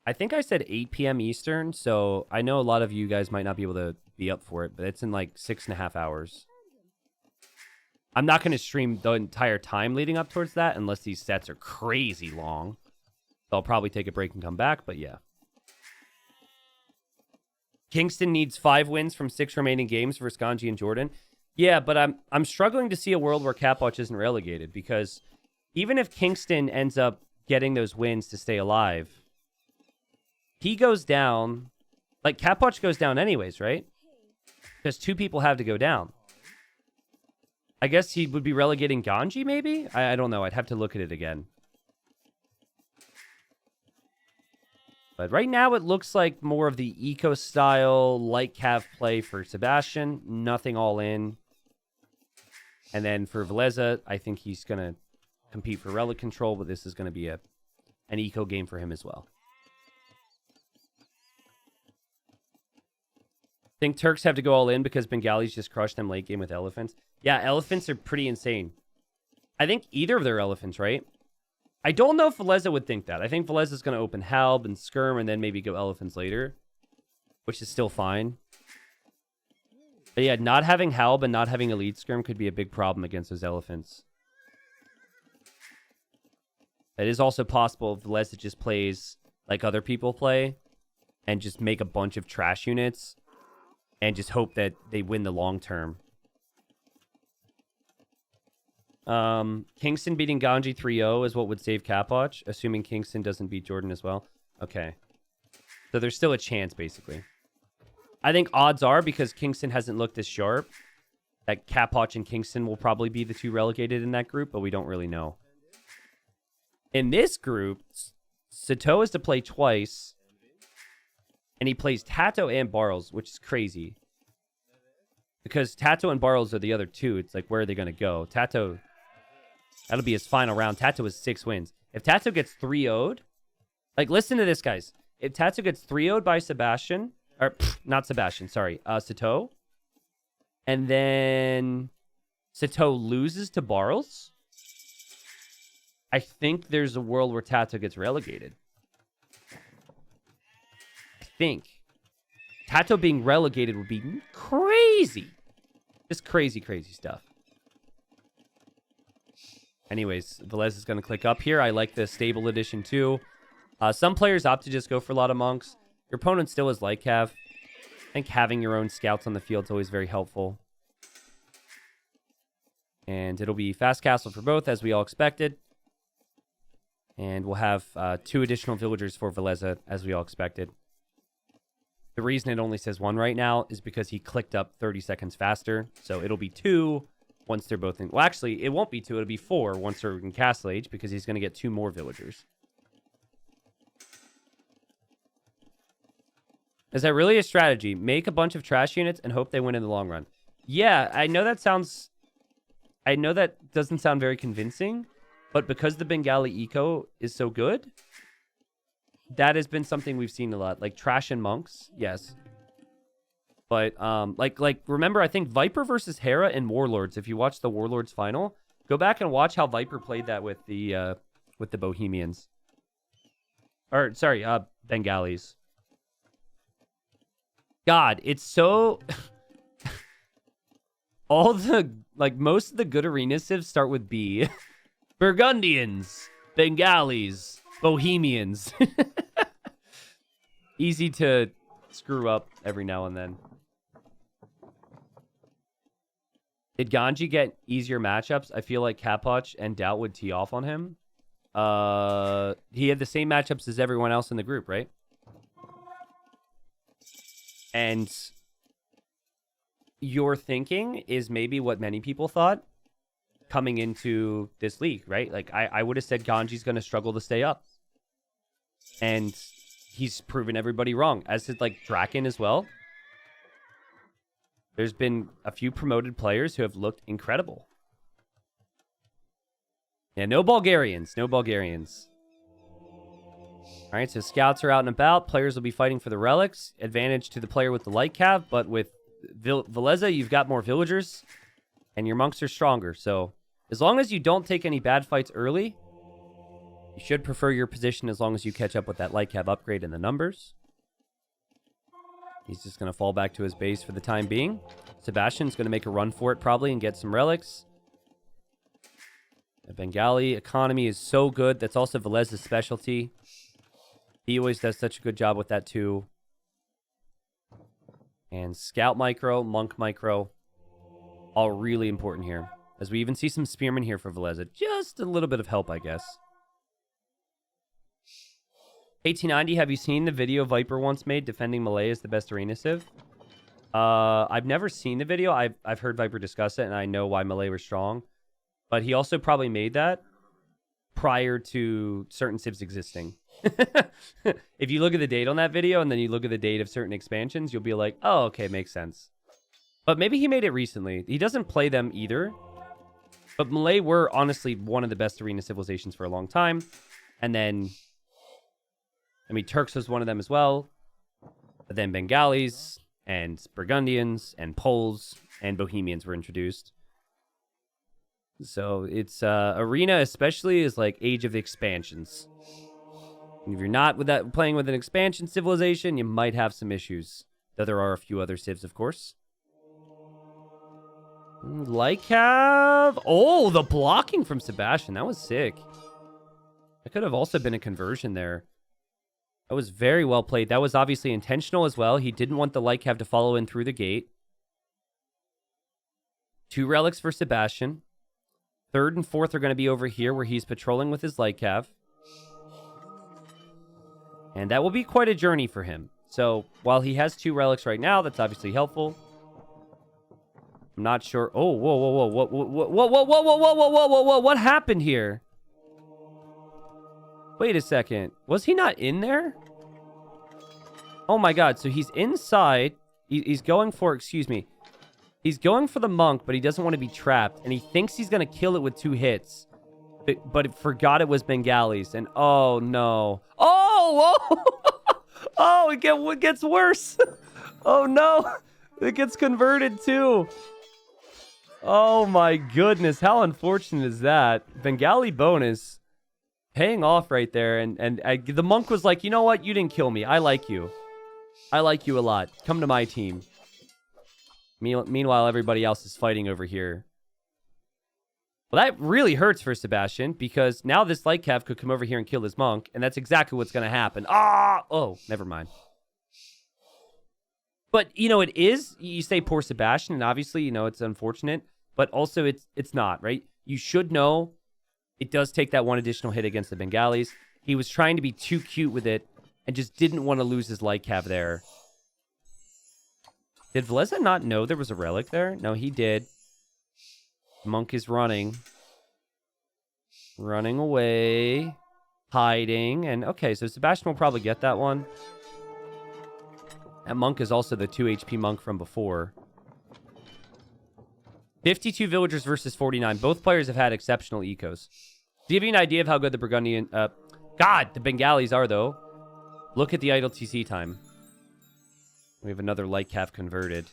A: I think I said 8 p.m. Eastern, so I know a lot of you guys might not be able to be up for it, but it's in like 6.5 hours. I'm not going to stream the entire time leading up towards that unless these sets are crazy long. So I'll probably take a break and come back, but yeah. Kingston needs 5 wins from 6 remaining games versus Ganji and Jordan. Yeah, but I'm struggling to see a world where Capwatch isn't relegated, because even if Kingston ends up getting those wins to stay alive, he goes down, like Capwatch goes down anyways, right? Because 2 people have to go down. I guess he would be relegating Ganji, maybe? I don't know. I'd have to look at it again. But right now, it looks like more of the eco-style, light cav play for Sebastian. Nothing all in. And then for Villese, I think he's going to compete for relic control, but this is going to be an eco game for him as well. Think Turks have to go all in because Bengalis just crushed them late game with elephants. Yeah, elephants are pretty insane. I think either of their elephants, right? I don't know if Villese would think that. I think Villese is going to open Halb and Skirm and then maybe go elephants later, which is still fine. But yeah, not having Halb and not having Elite Skirm could be a big problem against those elephants. It is also possible if Villese just plays like other people play and just make a bunch of trash units and just hope that they win the long term. Kingston beating Ganji 3-0 is what would save Capwatch, assuming Kingston doesn't beat Jordan as well. Okay. So there's still a chance, basically. I think odds are, because Kingston hasn't looked as sharp, that Capwatch and Kingston will probably be the 2 relegated in that group, but we don't really know. In this group, Sato is to play twice, and he plays Tato and Barles, which is crazy. Because Tato and Barles are the other 2. It's like, where are they going to go? Tato, that'll be his final round. Tato has 6 wins. If Tato gets 3-0'd, like, listen to this, guys. If Tato gets 3-0'd by Sebastian, or not Sebastian, sorry, Sato, and then Sato loses to Barles, I think there's a world where Tato gets relegated. I think. Tato being relegated would be crazy. Just crazy, crazy stuff. Anyways, Villese is going to click up here. I like the stable edition too. Some players opt to just go for a lot of monks. Your opponent still is like Cav. I think having your own scouts on the field is always very helpful. And it'll be fast castle for both, as we all expected. And we'll have 2 additional villagers for Villese, as we all expected. The reason it only says 1 right now is because he clicked up 30 seconds faster. So it'll be 2 once they're both in. Well, actually, it won't be 2. It'll be 4 once they're in Castle Age, because he's going to get 2 more villagers. Is that really a strategy? Make a bunch of trash units and hope they win in the long run. Yeah, I know that sounds... I know that doesn't sound very convincing, but because the Bengali eco is so good, that has been something we've seen a lot. Like trash and monks, yes. But like remember, I think Viper versus Hera and Warlords. If you watch the Warlords final, go back and watch how Viper played that with the Bohemians. Or sorry, Bengalis. God, it's so... most of the good arena civs start with B. Burgundians, Bengalis, Bohemians. Easy to screw up every now and then. Did Ganji get easier matchups? I feel like Kapoch and Doubt would tee off on him. He had the same matchups as everyone else in the group, right? And your thinking is maybe what many people thought coming into this league, right? Like, I would have said Ganji's going to struggle to stay up. And he's proven everybody wrong, as did, like, Draken as well. There's been a few promoted players who have looked incredible. Yeah, no Bulgarians. No Bulgarians. All right, so scouts are out and about. Players will be fighting for the relics. Advantage to the player with the light cav, but with Villese, you've got more villagers, and your monks are stronger. So as long as you don't take any bad fights early, you should prefer your position as long as you catch up with that light cav upgrade in the numbers. He's just going to fall back to his base for the time being. Sebastian's going to make a run for it probably and get some relics. The Bengali economy is so good. That's also Villese's specialty. He always does such a good job with that too. And Scout Micro, Monk Micro, all really important here. As we even see some Spearmen here for Villese. Just a little bit of help, I guess. T90, have you seen the video Viper once made defending Malay as the best arena civ? I've never seen the video. I've heard Viper discuss it, and I know why Malay were strong. But he also probably made that prior to certain civs existing. If you look at the date on that video and then you look at the date of certain expansions, you'll be like, oh, okay, makes sense. But maybe he made it recently. He doesn't play them either. But Malay were honestly one of the best arena civilizations for a long time. And then, I mean, Turks was one of them as well. But then Bengalis and Burgundians and Poles and Bohemians were introduced. So it's arena especially is like age of expansions. And if you're not with that playing with an expansion civilization, you might have some issues. Though there are a few other civs, of course. Lycav. Oh, the blocking from Sebastian. That was sick. That could have also been a conversion there. That was very well played. That was obviously intentional as well. He didn't want the Lycav to follow in through the gate. 2 relics for Sebastian. 3rd and 4th are going to be over here where he's patrolling with his Lycav. And that will be quite a journey for him. So while he has 2 relics right now, that's obviously helpful. I'm not sure. Oh, whoa, whoa, whoa, whoa, whoa, whoa, whoa, whoa, whoa, whoa, whoa, whoa, whoa, whoa, what happened here? Wait a second. Was he not in there? Oh my God. So he's inside. He's going for, excuse me. He's going for the monk, but he doesn't want to be trapped. And he thinks he's going to kill it with 2 hits. but it forgot it was Bengalis. And oh, no. Oh, whoa. Oh, it gets worse. Oh, no. It gets converted, too. Oh, my goodness. How unfortunate is that? Bengali bonus paying off right there. And the monk was like, you know what? You didn't kill me. I like you. I like you a lot. Come to my team. Meanwhile, everybody else is fighting over here. Well, that really hurts for Sebastian, because now this light cav could come over here and kill this monk, and that's exactly what's going to happen. Ah! Oh, never mind. But, it is, you say poor Sebastian, and obviously, it's unfortunate, but also it's not, right? You should know it does take that one additional hit against the Bengalis. He was trying to be too cute with it and just didn't want to lose his light cav there. Did Villese not know there was a relic there? No, he did. Monk is running. Running away. Hiding. And okay, so Sebastian will probably get that one. That monk is also the 2 HP monk from before. 52 villagers versus 49. Both players have had exceptional ecos. Do you have any idea of how good the Burgundian... God, the Bengalis are, though. Look at the idle TC time. We have another light cav converted.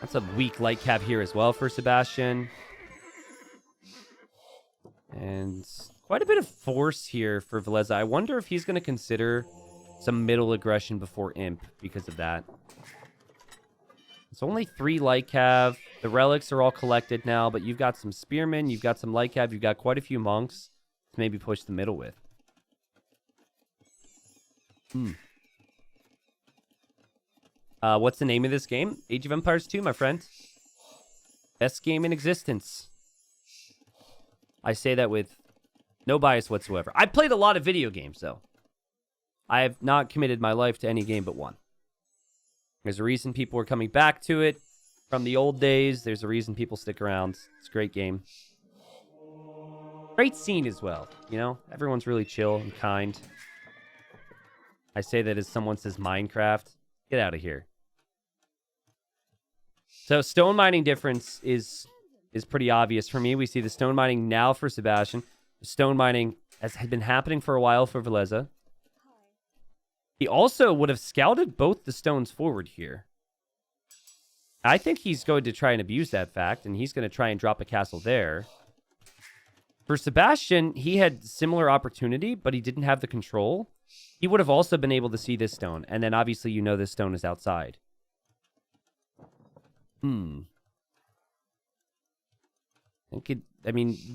A: That's a weak light cav here as well for Sebastian. And quite a bit of force here for Villese. I wonder if he's going to consider some middle aggression before Imp because of that. It's only 3 light cav. The relics are all collected now, but you've got some spearmen, you've got some light cav, you've got quite a few monks to maybe push the middle with. What's the name of this game? Age of Empires 2, my friend. Best game in existence. I say that with no bias whatsoever. I played a lot of video games, though. I have not committed my life to any game but one. There's a reason people are coming back to it from the old days. There's a reason people stick around. It's a great game. Great scene as well, Everyone's really chill and kind. I say that as someone says Minecraft. Get out of here. So stone mining difference is pretty obvious for me. We see the stone mining now for Sebastian. The stone mining has been happening for a while for Villese. He also would have scouted both the stones forward here. I think he's going to try and abuse that fact, and he's going to try and drop a castle there. For Sebastian, he had similar opportunity, but he didn't have the control. He would have also been able to see this stone, and then obviously this stone is outside. Then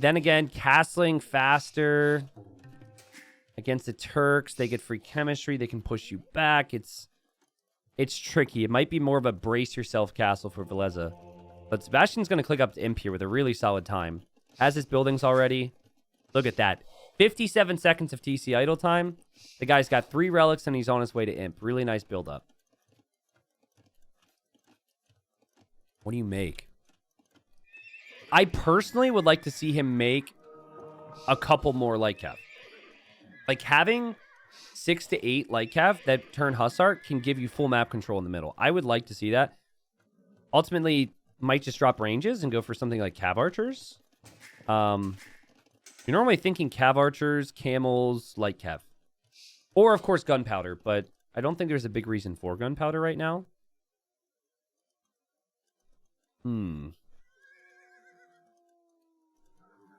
A: again, castling faster against the Turks. They get free chemistry. They can push you back. It's tricky. It might be more of a brace yourself castle for Villese. But Sebastian's going to click up to Imp here with a really solid time. Has his buildings already. Look at that. 57 seconds of TC idle time. The guy's got 3 relics and he's on his way to Imp. Really nice build up. What do you make? I personally would like to see him make a couple more light cav. Like having 6 to 8 light cav that turn Hussar can give you full map control in the middle. I would like to see that. Ultimately, might just drop ranges and go for something like cav archers. You're normally thinking cav archers, camels, light cav. Or, of course, gunpowder, but I don't think there's a big reason for gunpowder right now.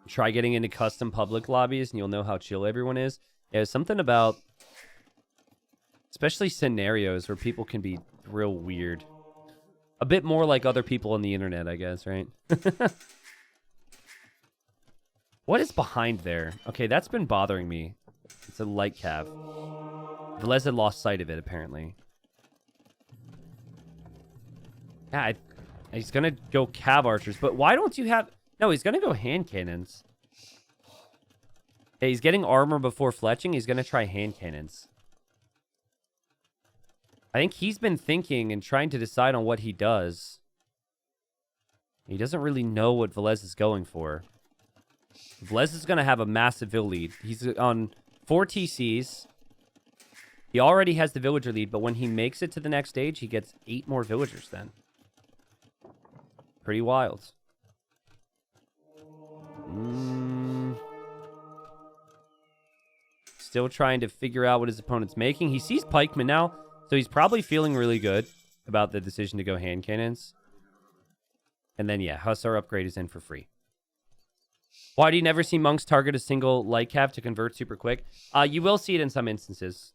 A: Try getting into custom public lobbies and you'll know how chill everyone is. Yeah, there's something about, especially scenarios where people can be real weird. A bit more like other people on the internet, I guess, right? What is behind there? Okay, that's been bothering me. It's a light cav. Villese had lost sight of it, apparently. Yeah, he's going to go cav archers. But why don't you have... No, he's going to go hand cannons. Yeah, he's getting armor before fletching. He's going to try hand cannons. I think he's been thinking and trying to decide on what he does. He doesn't really know what Villese is going for. Villese is going to have a massive vill lead. He's on 4 TCs. He already has the villager lead, but when he makes it to the next stage, he gets 8 more villagers then. Pretty wild. Still trying to figure out what his opponent's making. He sees pikemen now, so he's probably feeling really good about the decision to go hand cannons. And then, yeah, Hussar upgrade is in for free. Why do you never see monks target a single light cav to convert super quick? You will see it in some instances.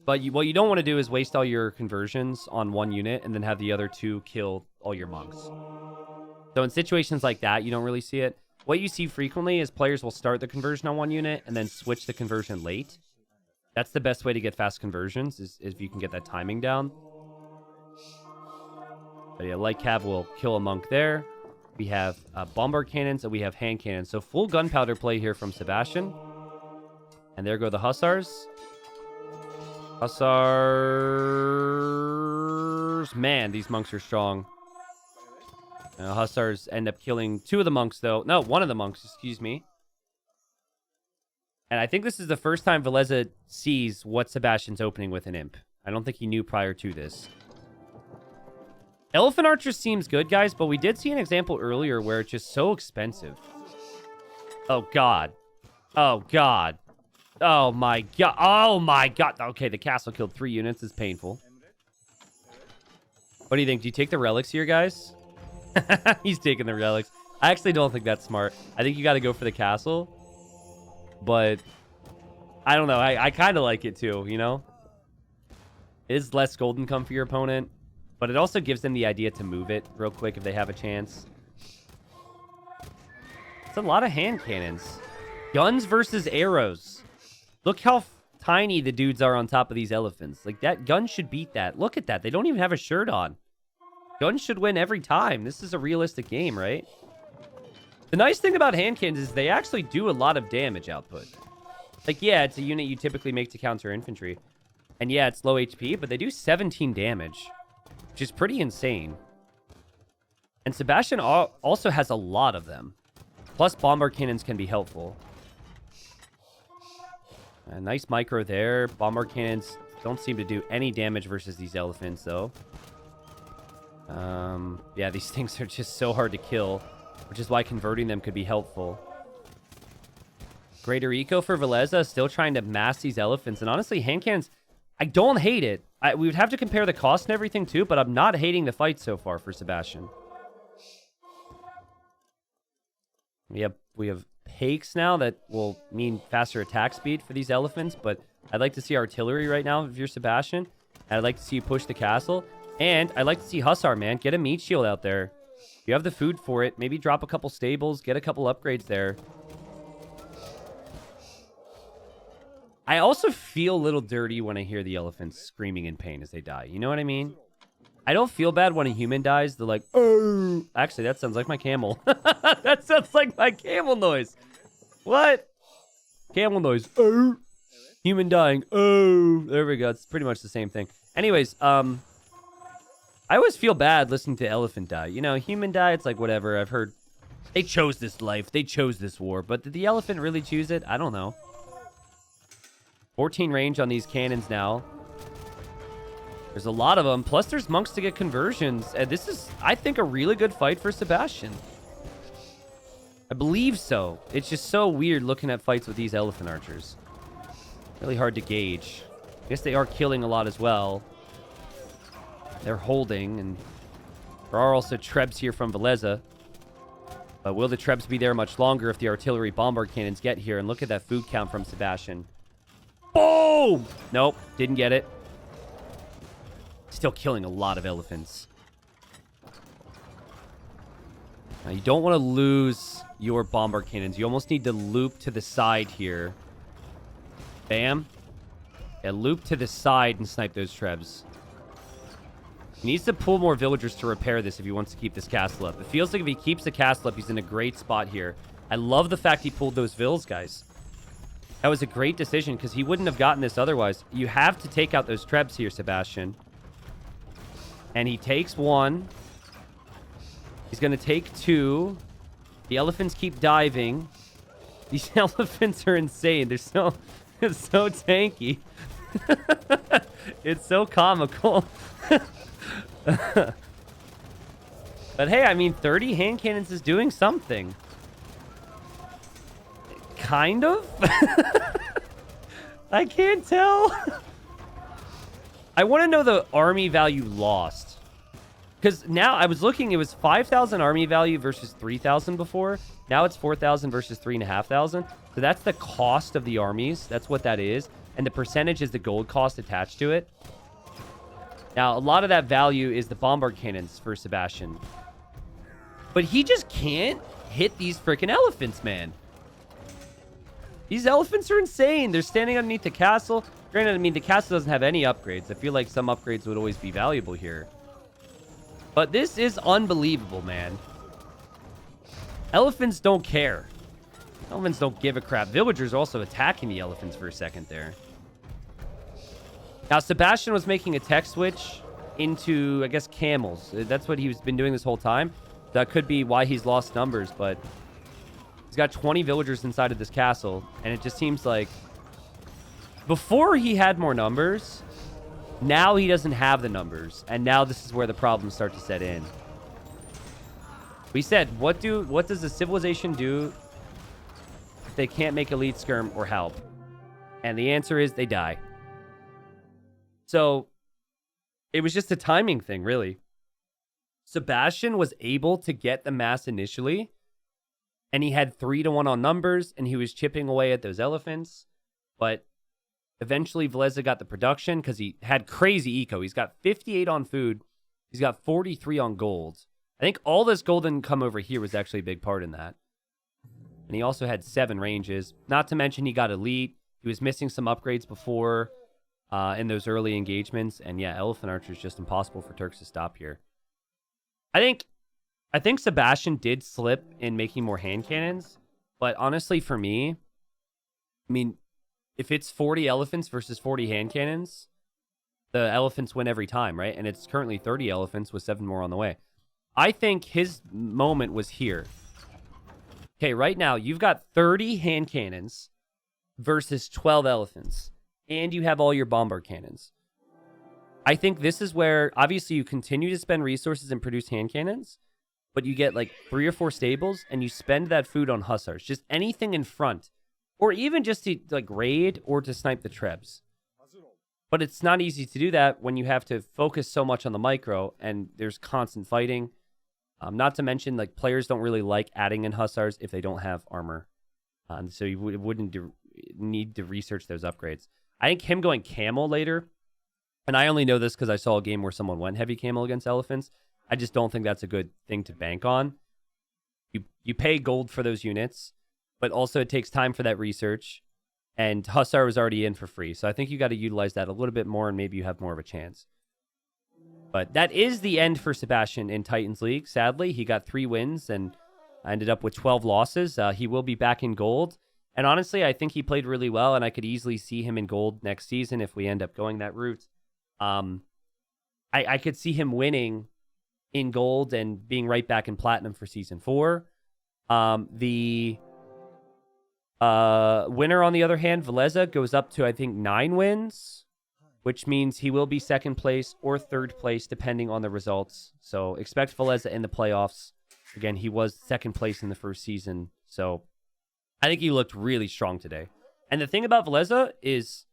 A: But what you don't want to do is waste all your conversions on one unit and then have the other two kill all your monks. So in situations like that, you don't really see it. What you see frequently is players will start the conversion on one unit and then switch the conversion late. That's the best way to get fast conversions, is if you can get that timing down. But yeah, light cav will kill a monk there. We have bombard cannons and we have hand cannons. So full gunpowder play here from Sebastian. And there go the hussars. Hussars. Man, these monks are strong. Hussars end up killing two of the monks, though. No, one of the monks, excuse me. And I think this is the first time Villese sees what Sebastian's opening with an imp. I don't think he knew prior to this. Elephant Archer seems good, guys, but we did see an example earlier where it's just so expensive. Oh, God. Oh, God. Oh, my God. Oh, my God. Okay, the castle killed 3 units. It's painful. What do you think? Do you take the relics here, guys? He's taking the relics. I actually don't think that's smart. I think you got to go for the castle. But I don't know. I kind of like it too, you know? It is less gold income for your opponent. But it also gives them the idea to move it real quick if they have a chance. It's a lot of hand cannons. Guns versus arrows. Look how tiny the dudes are on top of these elephants. Like, that gun should beat that. Look at that. They don't even have a shirt on. Guns should win every time. This is a realistic game, right? The nice thing about hand cannons is they actually do a lot of damage output. Like, yeah, it's a unit you typically make to counter infantry. And yeah, it's low HP, but they do 17 damage. Which is pretty insane. And Sebastian also has a lot of them. Plus, bombard cannons can be helpful. A nice micro there. Bombard cannons don't seem to do any damage versus these elephants, though. Yeah, these things are just so hard to kill, which is why converting them could be helpful. Greater eco for Villese, still trying to mass these elephants. And honestly, hand cannons, I don't hate it. We would have to compare the cost and everything too, but I'm not hating the fight so far for Sebastian. We have Hakes now that will mean faster attack speed for these elephants, but I'd like to see artillery right now if you're Sebastian. And I'd like to see you push the castle. And I'd like to see Hussar, man. Get a meat shield out there. You have the food for it. Maybe drop a couple stables. Get a couple upgrades there. I also feel a little dirty when I hear the elephants screaming in pain as they die. You know what I mean? I don't feel bad when a human dies. They're like, oh. Actually, that sounds like my camel. That sounds like my camel noise. What? Camel noise. Oh. Human dying. Oh. There we go. It's pretty much the same thing. Anyways, I always feel bad listening to elephant die. You know, human die, it's like, whatever. I've heard they chose this life. They chose this war. But did the elephant really choose it? I don't know. 14 range on these cannons now. There's a lot of them. Plus, there's monks to get conversions. And this is, I think, a really good fight for Sebastian. I believe so. It's just so weird looking at fights with these elephant archers. Really hard to gauge. I guess they are killing a lot as well. They're holding, and there are also trebs here from Villese. But will the trebs be there much longer if the artillery bombard cannons get here? And look at that food count from Sebastian. Boom! Nope, didn't get it. Still killing a lot of elephants. Now, you don't want to lose your bombard cannons. You almost need to loop to the side here. Bam. Yeah, loop to the side and snipe those trebs. He needs to pull more villagers to repair this if he wants to keep this castle up. It feels like if he keeps the castle up, he's in a great spot here. I love the fact he pulled those vills, guys. That was a great decision because he wouldn't have gotten this otherwise. You have to take out those trebs here, Sebastian. And he takes one. He's going to take two. The elephants keep diving. These elephants are insane. They're so, it's so tanky. It's so comical. But hey, I mean, 30 hand cannons is doing something. Kind of? I can't tell. I want to know the army value lost. Because now I was looking, it was 5,000 army value versus 3,000 before. Now it's 4,000 versus 3,500. So that's the cost of the armies. That's what that is. And the percentage is the gold cost attached to it. Now, a lot of that value is the bombard cannons for Sebastian. But he just can't hit these freaking elephants, man. These elephants are insane. They're standing underneath the castle. Granted, I mean, the castle doesn't have any upgrades. I feel like some upgrades would always be valuable here. But this is unbelievable, man. Elephants don't care. Elephants don't give a crap. Villagers are also attacking the elephants for a second there. Now, Sebastian was making a tech switch into, I guess, camels. That's what he's been doing this whole time. That could be why he's lost numbers, but he's got 20 villagers inside of this castle, and it just seems like before he had more numbers, now he doesn't have the numbers, and now this is where the problems start to set in. We said, what does the civilization do if they can't make elite skirm or help? And the answer is they die. So it was just a timing thing, really. Sebastian was able to get the mass initially, and he had 3-1 on numbers, and he was chipping away at those elephants. But eventually, Villese got the production because he had crazy eco. He's got 58 on food. He's got 43 on gold. I think all this gold income over here was actually a big part in that. And he also had 7 ranges. Not to mention he got elite. He was missing some upgrades before in those early engagements. And yeah, Elephant Archer is just impossible for Turks to stop here. I think Sebastian did slip in making more hand cannons. But honestly, for me, I mean, if it's 40 elephants versus 40 hand cannons, the elephants win every time, right? And it's currently 30 elephants with 7 more on the way. I think his moment was here. Okay, right now, you've got 30 hand cannons versus 12 elephants. And you have all your bombard cannons. I think this is where, obviously, you continue to spend resources and produce hand cannons, but you get like 3 or 4 stables, and you spend that food on hussars. Just anything in front. Or even just to like raid or to snipe the trebs. But it's not easy to do that when you have to focus so much on the micro, and there's constant fighting. Not to mention, like, players don't really like adding in hussars if they don't have armor. So you wouldn't need to research those upgrades. I think him going camel later, and I only know this because I saw a game where someone went heavy camel against elephants. I just don't think that's a good thing to bank on. You pay gold for those units, but also it takes time for that research. And Hussar was already in for free. So I think you got to utilize that a little bit more, and maybe you have more of a chance. But that is the end for Sebastian in Titans League. Sadly, he got 3 wins and ended up with 12 losses. He will be back in gold. And honestly, I think he played really well, and I could easily see him in gold next season if we end up going that route. I could see him winning in gold and being right back in platinum for season 4. The winner, on the other hand, Villese, goes up to, I think, 9 wins, which means he will be 2nd place or 3rd place, depending on the results. So expect Villese in the playoffs. Again, he was 2nd place in the first season. So I think he looked really strong today. And the thing about Villese is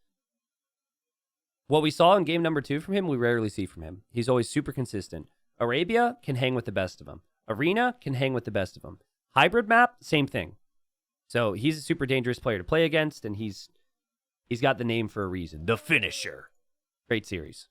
A: what we saw in game number 2 from him, we rarely see from him. He's always super consistent. Arabia can hang with the best of them. Arena can hang with the best of them. Hybrid map, same thing. So he's a super dangerous player to play against, and he's got the name for a reason. The Finisher. Great series.